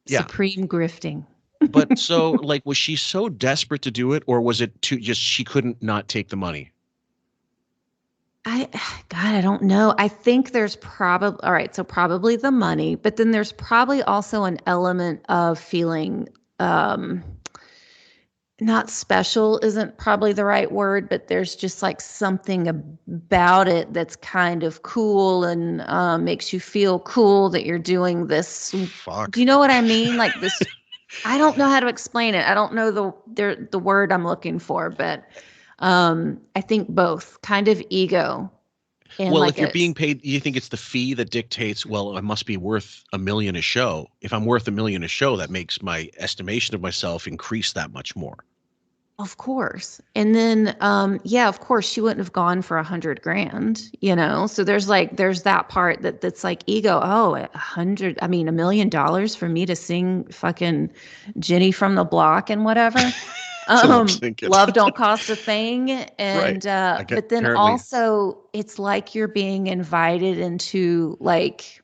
Yeah. Supreme grifting. But so, like, was she so desperate to do it, or was it just she couldn't not take the money? I don't know. I think there's probably, all right, so probably the money, but then there's probably also an element of feeling, not special isn't probably the right word, but there's just like something about it that's kind of cool and makes you feel cool that you're doing this. Fuck. Do you know what I mean? Like this, I don't know how to explain it. I don't know the word I'm looking for, but I think both kind of ego. And well, like if you're being paid, you think it's the fee that dictates, well, I must be worth $1 million a show. If I'm worth $1 million a show, that makes my estimation of myself increase that much more. Of course. And then, of course she wouldn't have gone for $100,000, you know? So there's that part that's like ego. Oh, $1 million for me to sing fucking Jenny from the Block and whatever. Love don't cost a thing. And, right. But then apparently also it's like you're being invited into like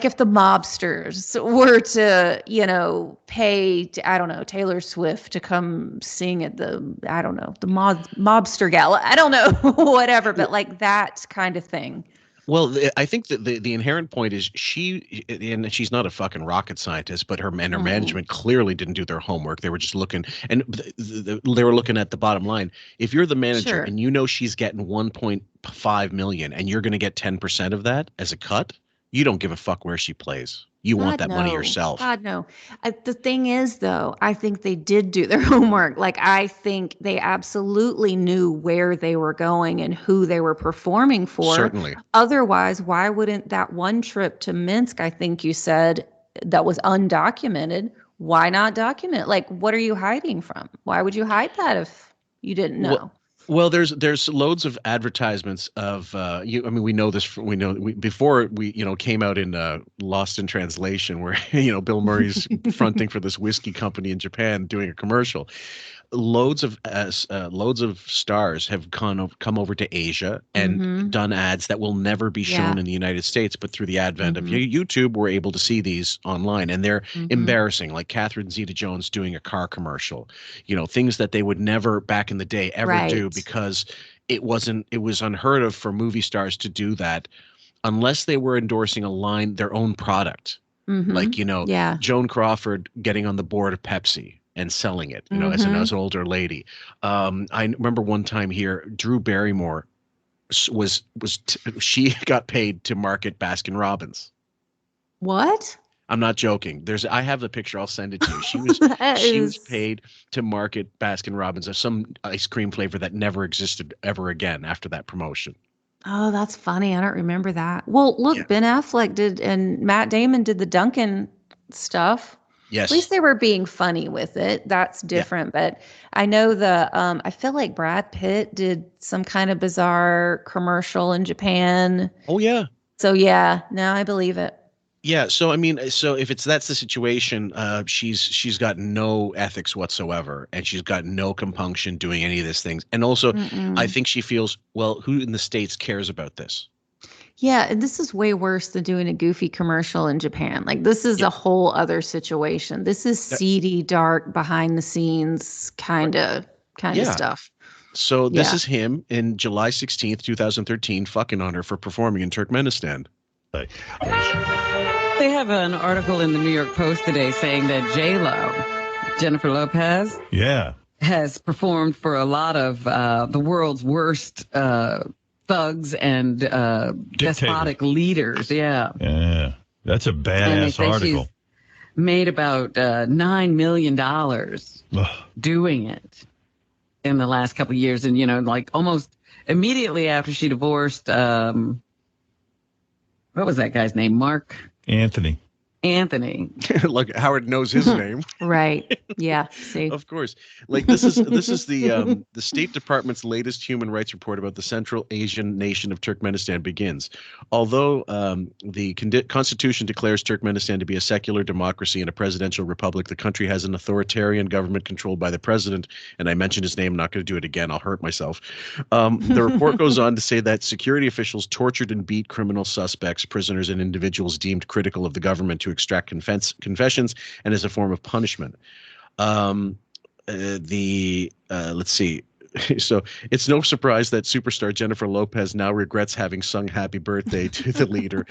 if the mobsters were to, you know, pay, I don't know, Taylor Swift to come sing at the mobster gala. I don't know, whatever, but like that kind of thing. Well, I think that the inherent point is and she's not a fucking rocket scientist, but her management clearly didn't do their homework. They were just looking, and they were looking at the bottom line. If you're the manager and you know she's getting $1.5 $5 million and you're going to get 10% of that as a cut, you don't give a fuck where she plays. You want that money yourself. God, no. The thing is, though, I think they did do their homework. Like, I think they absolutely knew where they were going and who they were performing for. Certainly. Otherwise, why wouldn't that one trip to Minsk, I think you said, that was undocumented, why not document? Like, what are you hiding from? Why would you hide that if you didn't know? Well, there's loads of advertisements of we know this. Before we came out in Lost in Translation, where Bill Murray's fronting for this whiskey company in Japan doing a commercial. Loads of stars have come over to Asia and done ads that will never be shown in the United States, but through the advent of YouTube, we're able to see these online, and they're embarrassing. Like Catherine Zeta-Jones doing a car commercial, things that they would never back in the day ever do, because it was unheard of for movie stars to do that unless they were endorsing their own product. Like Joan Crawford getting on the board of Pepsi and selling it, as an older lady. I remember one time here, Drew Barrymore she got paid to market Baskin Robbins. What? I'm not joking. I have the picture. I'll send it to you. She was paid to market Baskin Robbins as some ice cream flavor that never existed ever again after that promotion. Oh, that's funny. I don't remember that. Well, look, Ben Affleck did, and Matt Damon did the Dunkin' stuff. Yes. At least they were being funny with it. That's different. Yeah. But I know I feel like Brad Pitt did some kind of bizarre commercial in Japan. Oh, yeah. So, yeah, now I believe it. Yeah. So, if that's the situation, she's got no ethics whatsoever, and she's got no compunction doing any of these things. And also, I think she feels, well, who in the States cares about this? Yeah, and this is way worse than doing a goofy commercial in Japan. Like, this is a whole other situation. This is seedy, dark, behind the scenes kind of stuff. So this is him in July 16th, 2013, fucking on her for performing in Turkmenistan. They have an article in the New York Post today saying that J-Lo, Jennifer Lopez, has performed for a lot of the world's worst thugs and despotic leaders. Yeah. That's a badass article. She's made about $9 million doing it in the last couple of years. And, like almost immediately after she divorced, what was that guy's name? Mark? Anthony. Like Howard knows his name. Right. Yeah. See. Of course. Like this is the State Department's latest human rights report about the Central Asian nation of Turkmenistan begins. Although the Constitution declares Turkmenistan to be a secular democracy and a presidential republic, the country has an authoritarian government controlled by the president. And I mentioned his name. I'm not going to do it again. I'll hurt myself. The report goes on to say that security officials tortured and beat criminal suspects, prisoners, and individuals deemed critical of the government to extract confessions and as a form of punishment. Let's see. So it's no surprise that superstar Jennifer Lopez now regrets having sung Happy Birthday to the leader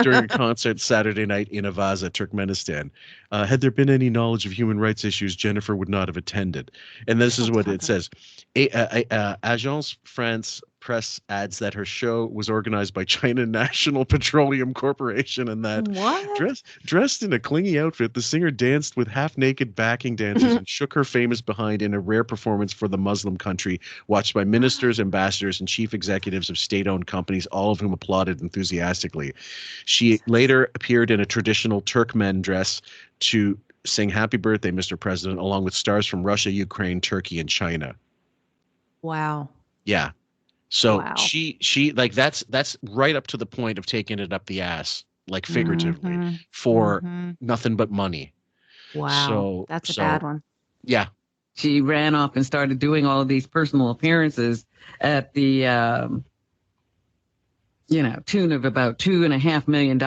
during a concert Saturday night in Avaza, Turkmenistan. Had there been any knowledge of human rights issues, Jennifer would not have attended. And this is what it says. Agence France Press adds that her show was organized by China National Petroleum Corporation and that dressed in a clingy outfit, the singer danced with half-naked backing dancers and shook her famous behind in a rare performance for the Muslim country, watched by ministers, ambassadors, and chief executives of state-owned companies, all of whom applauded enthusiastically. She later appeared in a traditional Turkmen dress to sing Happy Birthday, Mr. President, along with stars from Russia, Ukraine, Turkey, and China. Wow. Yeah. So she like that's right up to the point of taking it up the ass, like figuratively, for nothing but money. Wow. So that's a bad one. Yeah. She ran off and started doing all of these personal appearances at the tune of about $2.5 million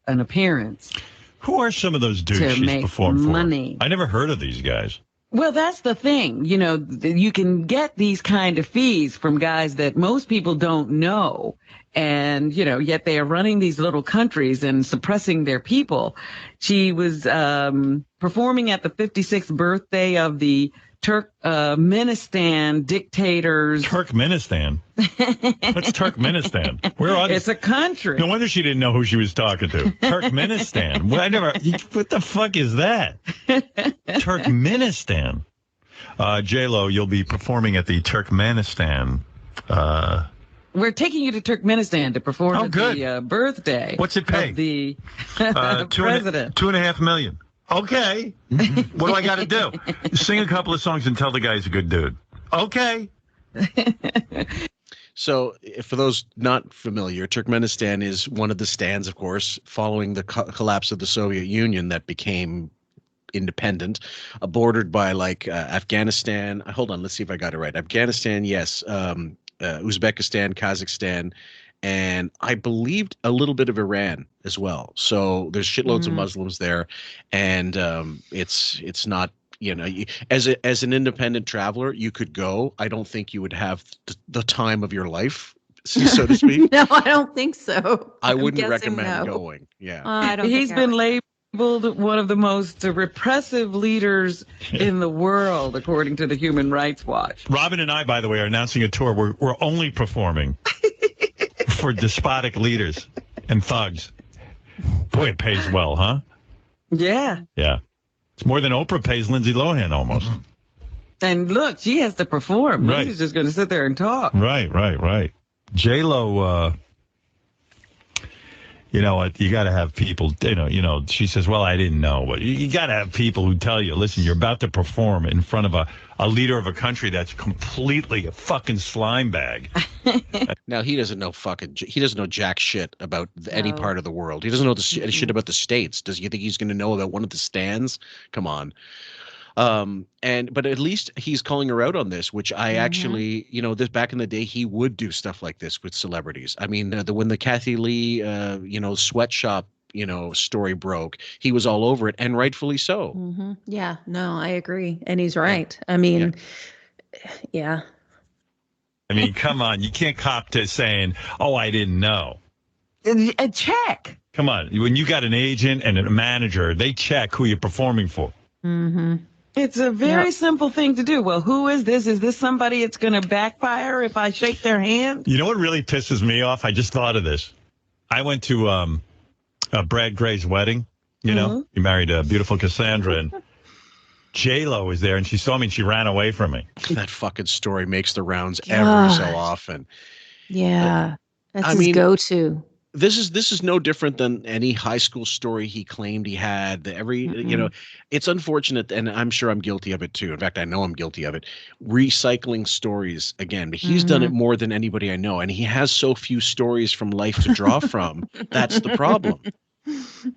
an appearance. Who are some of those dudes she's performed for? I never heard of these guys. Well, that's the thing. You can get these kind of fees from guys that most people don't know. And, yet they are running these little countries and suppressing their people. She was performing at the 56th birthday of the Turkmenistan dictators. Turkmenistan? What's Turkmenistan? Where are they? It's a country. No wonder she didn't know who she was talking to. Turkmenistan. What the fuck is that? Turkmenistan. J-Lo, you'll be performing at the Turkmenistan. We're taking you to Turkmenistan to perform at the birthday. What's it pay? Of the president. $2.5 million. Okay. What do I got to do? Sing a couple of songs and tell the guy he's a good dude. Okay. So, for those not familiar, Turkmenistan is one of the stands, of course, following the collapse of the Soviet Union that became independent, bordered by Afghanistan. Hold on, let's see if I got it right. Afghanistan, yes. Uzbekistan, Kazakhstan, and I believed a little bit of Iran as well. So there's shitloads of Muslims there, and it's not, as an independent traveler, you could go. I don't think you would have the time of your life, so to speak. No, I don't think so. I wouldn't recommend going. Yeah, I don't. He's been labeled one of the most repressive leaders in the world, according to the Human Rights Watch. Robin and I, by the way, are announcing a tour. We're only performing for despotic leaders and thugs. Boy, it pays well, huh? Yeah. Yeah. It's more than Oprah pays Lindsay Lohan almost. And look, she has to perform. Right. She's just going to sit there and talk. Right. J-Lo, you know what? You got to have people, she says, well, I didn't know. But you got to have people who tell you, listen, you're about to perform in front of a leader of a country that's completely a fucking slime bag. Now, he doesn't know jack shit about any part of the world. He doesn't know shit about the States. Does you think he's going to know about one of the stands? Come on. But at least he's calling her out on this, which I actually, this back in the day, he would do stuff like this with celebrities. I mean, when the Kathy Lee, sweatshop, story broke, he was all over it, and rightfully so. Mm-hmm. Yeah, no, I agree. And he's right. I mean, yeah. I mean, come on. You can't cop to saying, oh, I didn't know. A check. Come on. When you got an agent and a manager, they check who you're performing for. Mm-hmm. It's a very simple thing to do. Well, who is this? Is this somebody it's going to backfire if I shake their hand? You know what really pisses me off? I just thought of this. I went to Brad Gray's wedding. He married a beautiful Cassandra, and J-Lo was there, and she saw me, and she ran away from me. That fucking story makes the rounds every so often. Yeah, that's his go-to. This is no different than any high school story he claimed he had. It's unfortunate, and I'm sure I'm guilty of it too. In fact, I know I'm guilty of it. Recycling stories again, but he's done it more than anybody I know, and he has so few stories from life to draw from. That's the problem.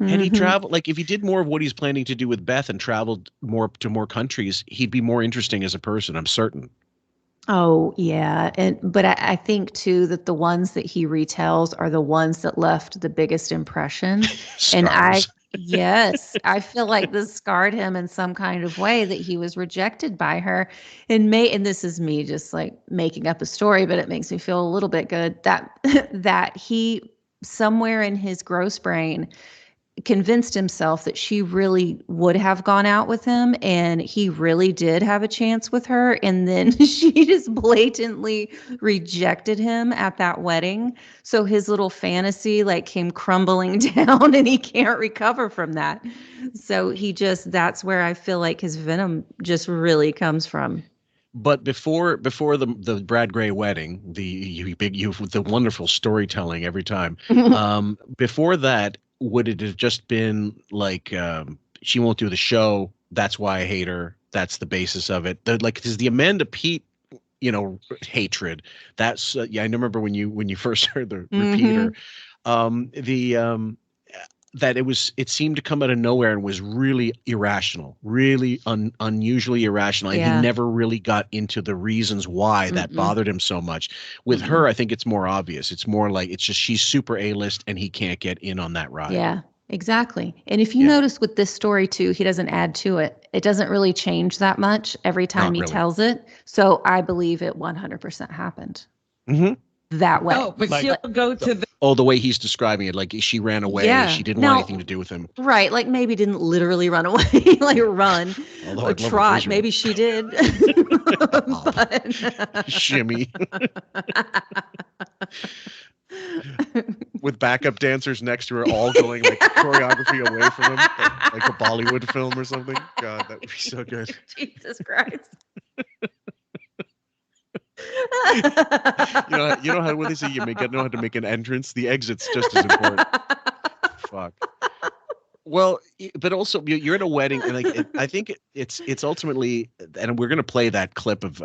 And he traveled, if he did more of what he's planning to do with Beth and traveled more to more countries, he'd be more interesting as a person, I'm certain. Oh, yeah. But I think, too, that the ones that he retells are the ones that left the biggest impression. And I feel like this scarred him in some kind of way, that he was rejected by her. And this is me just making up a story, but it makes me feel a little bit good that he, somewhere in his gross brain, convinced himself that she really would have gone out with him, and he really did have a chance with her, and then she just blatantly rejected him at that wedding. So his little fantasy came crumbling down, and he can't recover from that. So that's where I feel like his venom just really comes from. But before the Brad Gray wedding, the wonderful storytelling every time, before that, would it have just been she won't do the show, that's why I hate her, that's the basis of it? Is the Amanda Peet, hatred, that's I remember when you first heard the repeater, that it seemed to come out of nowhere and was really irrational, really unusually irrational. And he never really got into the reasons why that bothered him so much. With her, I think it's more obvious. It's more it's just she's super A-list and he can't get in on that ride. Yeah, exactly. And if you notice with this story too, he doesn't add to it. It doesn't really change that much every time he tells it. So I believe it 100% happened. Mm-hmm. That way. Oh, but she'll go to the Oh, the way he's describing it, like she ran away. Yeah. She didn't Now- want anything to do with him. Right, like maybe didn't literally run away, like run, Although or I'd love a trot. visual. Maybe she did. Shimmy. With backup dancers next to her, all going like choreography away from him, like a Bollywood film or something. God, that would be so good. Jesus Christ. You know how when they say you know how to make an entrance, the exit's just as important. Fuck. Well, but also you're in a wedding, and like I think it's ultimately, and we're gonna play that clip of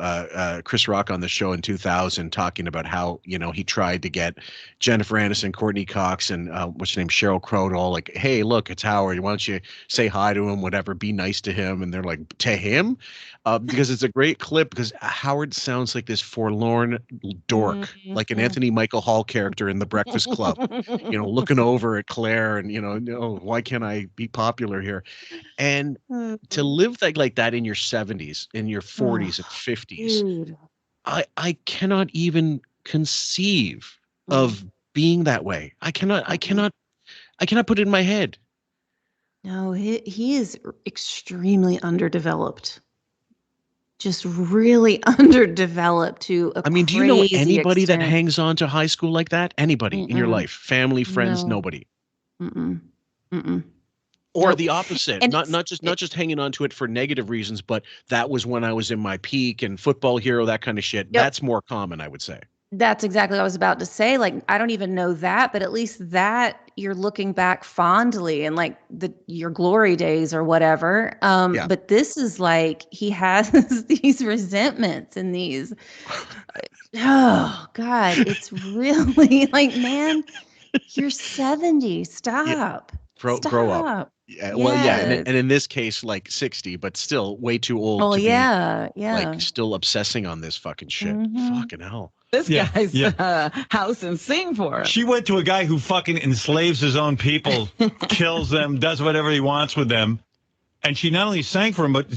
Chris Rock on the show in 2000 talking about how he tried to get Jennifer Aniston, Courtney Cox, and what's her name, Sheryl Crow, all like, hey, look, it's Howard. Why don't you say hi to him, whatever, be nice to him, and they're like, to him, because it's a great clip because Howard sounds like this forlorn dork, like an Anthony Michael Hall character in The Breakfast Club, looking over at Claire and no, why can't I be popular here? And to live like that in your 70s, in your 40s and 50s, Dude. I cannot even conceive of being that way. I cannot put it in my head. No, he is extremely underdeveloped. Just really underdeveloped to a I mean, do you know crazy anybody that extent. hangs on to high school like that? Anybody in your Mm-mm. life? Family, friends, No. nobody. Mm-mm. Mm-mm. Or Nope. the opposite, And not just hanging on to it for negative reasons, but that was when I was in my peak and football hero, that kind of shit. Yep. That's more common, I would say. That's exactly what I was about to say. Like, I don't even know that, but at least that you're looking back fondly and like your glory days or whatever. Yeah. But this is like he has these resentments and these. Oh God, it's really like, man, you're 70. Stop. Grow up. Yeah, well, yeah, Yes. and in this case, like 60, but still way too old Oh to yeah, be yeah. like still obsessing on this fucking shit. Mhm. Fucking hell. This Yeah, guy's yeah. house and sing for him. She went to a guy who fucking enslaves his own people, kills them, does whatever he wants with them, and she not only sang for him, but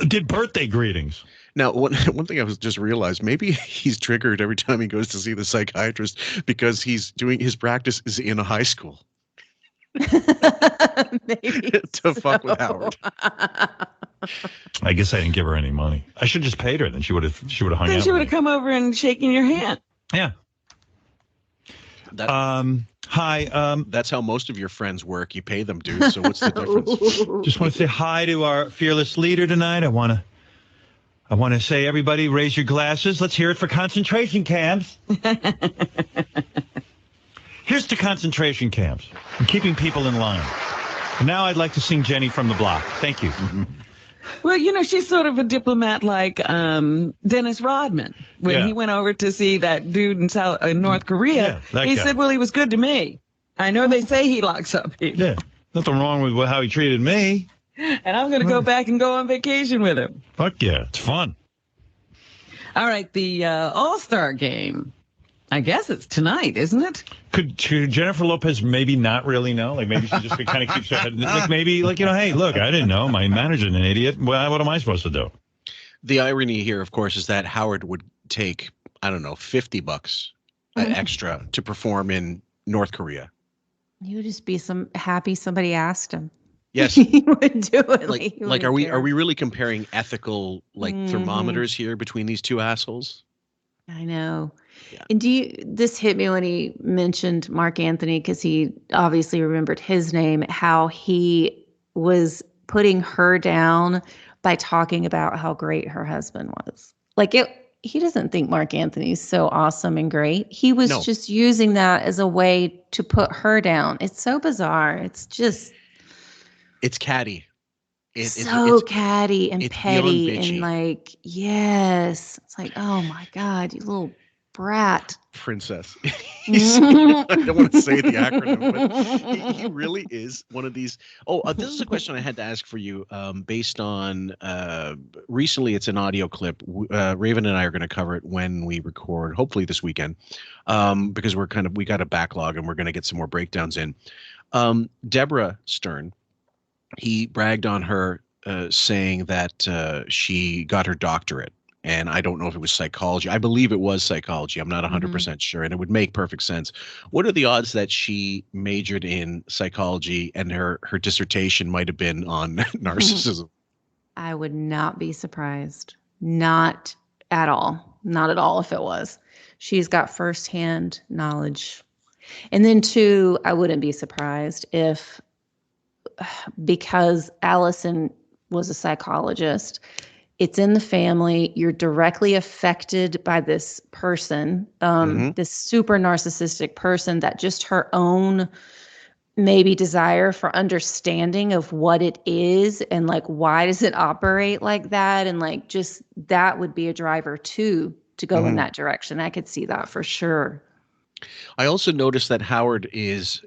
did birthday greetings. Now, one thing I was just realized, maybe he's triggered every time he goes to see the psychiatrist because he's doing his practice is in a high school. Maybe to fuck with Howard. I guess I didn't give her any money. I should have just paid her. Then she would have hung Then out. she with would have come over and shaken your hand. me. Yeah. Hi. That's how most of your friends work. You pay them, dude. So what's the difference? Just want to say hi to our fearless leader tonight. I want to say, everybody, raise your glasses. Let's hear it for concentration camps. Here's to concentration camps and keeping people in line. And now I'd like to sing Jenny from the Block. Thank you. Well, she's sort of a diplomat like Dennis Rodman. When he went over to see that dude in North Korea, that he guy. said, well, he was good to me. I know they say he locks up people. Yeah. Nothing wrong with how he treated me. And I'm going to go back and go on vacation with him. Fuck yeah. It's fun. All right, the All-Star game. I guess it's tonight, isn't it? Could Jennifer Lopez maybe not really know? Like maybe she just kind of keeps her head. Like maybe hey, look, I didn't know. My manager's an idiot. Well, what am I supposed to do? The irony here, of course, is that Howard would take, I don't know, $50 extra to perform in North Korea. He would just be happy somebody asked him. Yes. He would do it. Like are we really comparing ethical thermometers here between these two assholes? I know. Yeah. And this hit me when he mentioned Mark Anthony, because he obviously remembered his name, how he was putting her down by talking about how great her husband was. He doesn't think Mark Anthony's so awesome and great. He was just using that as a way to put her down. It's so bizarre. It's just... It's catty. It's catty and it's petty beyond and yes. It's like, oh my God, you little brat. Princess. I don't want to say the acronym, but he really is one of these. This is a question I had to ask for you based on recently it's an audio clip. Raven and I are going to cover it when we record, hopefully this weekend, because we got a backlog and we're going to get some more breakdowns in. Deborah Stern, he bragged on her saying that she got her doctorate and I don't know if it was psychology. I believe it was psychology. I'm not 100% sure, and it would make perfect sense. What are the odds that she majored in psychology and her dissertation might have been on narcissism? I would not be surprised. Not at all. Not at all if it was. She's got firsthand knowledge. And then two, I wouldn't be surprised if, because Allison was a psychologist, it's in the family, you're directly affected by this person, this super narcissistic person, that just her own maybe desire for understanding of what it is and like why does it operate like that, and like just that would be a driver too to go in that direction. I could see that for sure. I also noticed that Howard is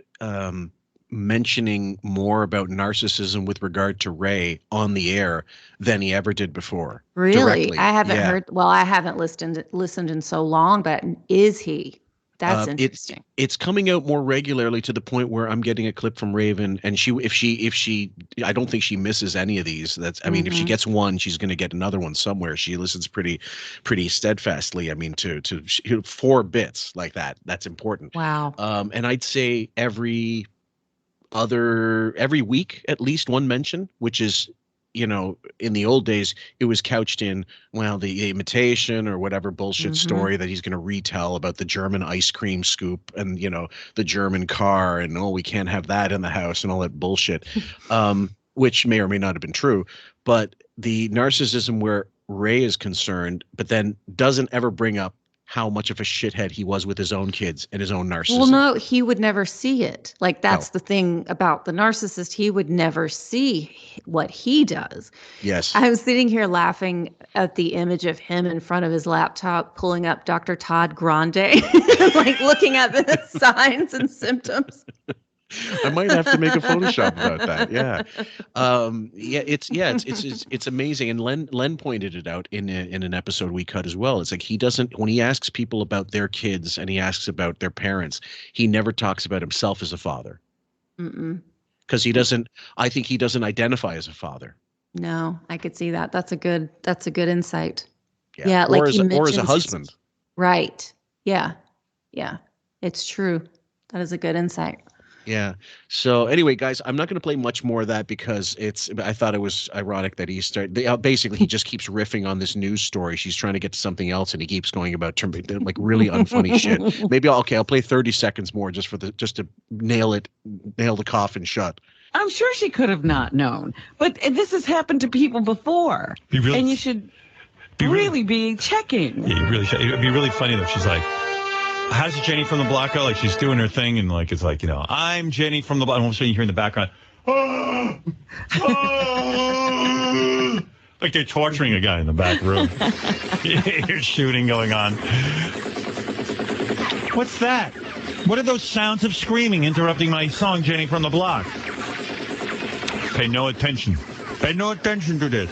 mentioning more about narcissism with regard to Ray on the air than he ever did before. Really? Directly. I haven't heard. Well, I haven't listened in so long, but is he? That's interesting. It's coming out more regularly to the point where I'm getting a clip from Raven, and if she, I don't think she misses any of these. I mean, if she gets one, she's going to get another one somewhere. She listens pretty steadfastly. I mean, to 4 bits like that. That's important. Wow. And I'd say every week at least one mention, which is, you know, in the old days, it was couched in, well, the imitation or whatever bullshit story that he's going to retell about the German ice cream scoop and, you know, the German car and, oh, we can't have that in the house and all that bullshit, which may or may not have been true. But the narcissism where Ray is concerned, but then doesn't ever bring up how much of a shithead he was with his own kids and his own narcissism. Well, no, he would never see it. Like, that's the thing about the narcissist. He would never see what he does. Yes. I was sitting here laughing at the image of him in front of his laptop, pulling up Dr. Todd Grande, like looking at the signs and symptoms. I might have to make a Photoshop about that. Yeah. It's amazing. And Len pointed it out in an episode we cut as well. It's like he doesn't, when he asks people about their kids and he asks about their parents, he never talks about himself as a father. Because I think he doesn't identify as a father. No, I could see that. That's a good insight. Yeah. Like or as a husband. Right. Yeah. Yeah. It's true. That is a good insight. Yeah. So anyway, guys, I'm not going to play much more of that because I thought it was ironic that basically he just keeps riffing on this news story. She's trying to get to something else and he keeps going about like really unfunny shit. Maybe I'll play 30 seconds more just to nail the coffin shut. I'm sure she could have not known, but this has happened to people before, and you should really be checking. Yeah, you really should. It'd be really funny though. She's like, how's Jenny from the block go? Like, she's doing her thing, and like, it's like, you know, I'm Jenny from the block. And all of a sudden you hear in the background, like they're torturing a guy in the back room. Here's shooting going on. What's that? What are those sounds of screaming interrupting my song, Jenny from the block? Pay no attention. Pay no attention to this.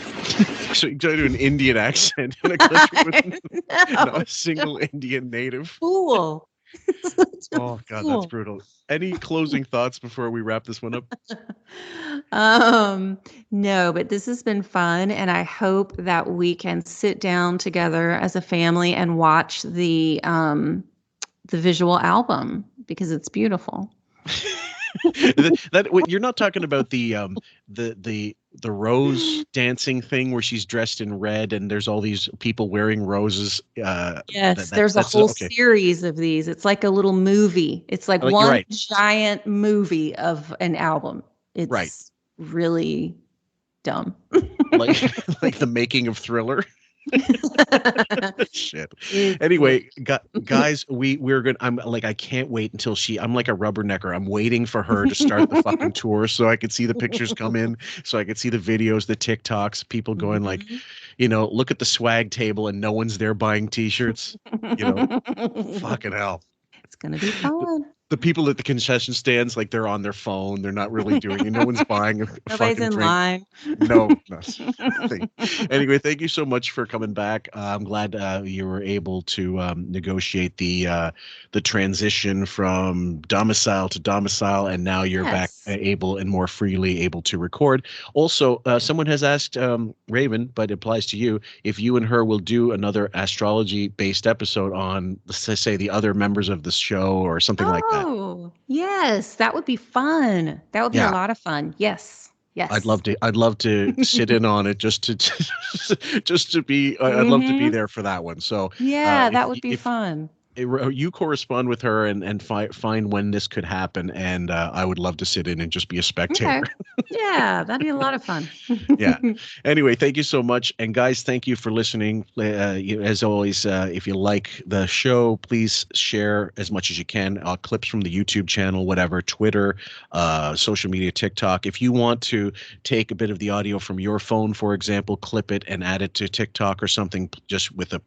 So you try to do an Indian accent in a country with not a single Indian native. Fool. Oh, God, that's brutal. Any closing thoughts before we wrap this one up? No, but this has been fun, and I hope that we can sit down together as a family and watch the visual album because it's beautiful. You're not talking about the rose dancing thing where she's dressed in red and there's all these people wearing roses. Yes, there's a whole series of these. It's like a little movie. It's like one giant movie of an album. It's really dumb. like the making of Thriller. Shit. Anyway, guys, we're good. I can't wait until I'm like a rubbernecker. I'm waiting for her to start the fucking tour so I could see the pictures come in, so I could see the videos, the TikToks, people going like, you know, look at the swag table and no one's there buying t-shirts. You know, fucking hell. It's gonna be fun. the people at the concession stands, like they're on their phone. They're not really doing it. No one's buying a Nobody's fucking in drink. line. No. Anyway, thank you so much for coming back. I'm glad you were able to negotiate the transition from domicile to domicile, and now you're back able and more freely able to record. Also, someone has asked Raven, but it applies to you, if you and her will do another astrology-based episode on, let's say, the other members of the show or something like that. Oh, yes, that would be fun. That would be a lot of fun. Yes. I'd love to sit in on it just to be. I'd love to be there for that one. So that would be fun. You correspond with her and find when this could happen, and I would love to sit in and just be a spectator. Okay. Yeah, that'd be a lot of fun. Yeah. Anyway, thank you so much, and guys, thank you for listening. As always, if you like the show, please share as much as you can. Clips from the YouTube channel, whatever, Twitter, social media, TikTok. If you want to take a bit of the audio from your phone, for example, clip it and add it to TikTok or something, just with a not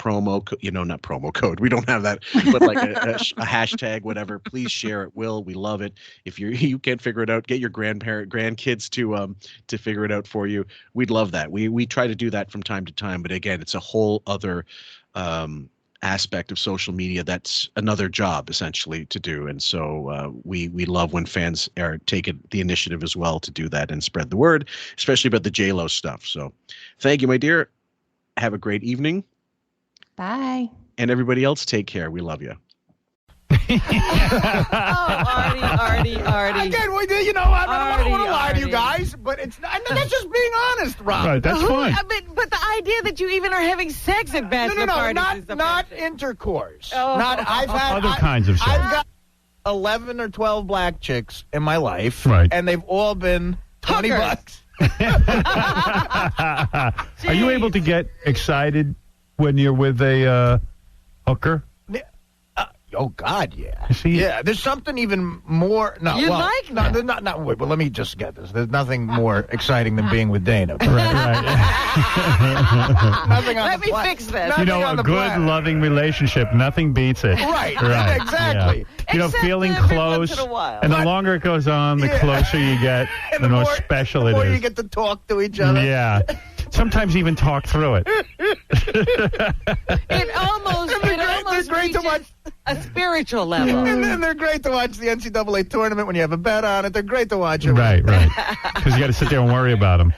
promo code. We don't have that. But like a hashtag, whatever, please share it. We love it. If you can't figure it out, get your grandkids to figure it out for you. We'd love that. We try to do that from time to time, but again, it's a whole other aspect of social media. That's another job essentially to do, and so we love when fans are taking the initiative as well to do that and spread the word, especially about the J-Lo stuff. So, thank you, my dear. Have a great evening. Bye. And everybody else, take care. We love you. Artie. Again, you know, I don't want to lie to you guys, but it's not, that's just being honest, Rob. Right, that's fine. But the idea that you even are having sex at bachelor parties is not intercourse. Oh. I've had other kinds of sex. I've got 11 or 12 black chicks in my life, right, and they've all been $20. Are you able to get excited when you're with a hooker? Oh God, yeah. See? Yeah, there's something even more. No, You well, like no, there's not. Wait, but let me just get this. There's nothing more exciting than being with Dana. Right. Nothing on Let the me planet. fix this. You know, a good, loving relationship, nothing beats it. Right. Exactly. Yeah. Except Feeling every close, once in a while. and the longer it goes on, the closer you get, And the more special the more it is. you get to talk to each other. Yeah. Sometimes even talk through it. It almost great to reaches watch. a spiritual level. And then they're great to watch the NCAA tournament when you have a bet on it. They're great to watch. Right. Because you got to sit there and worry about them.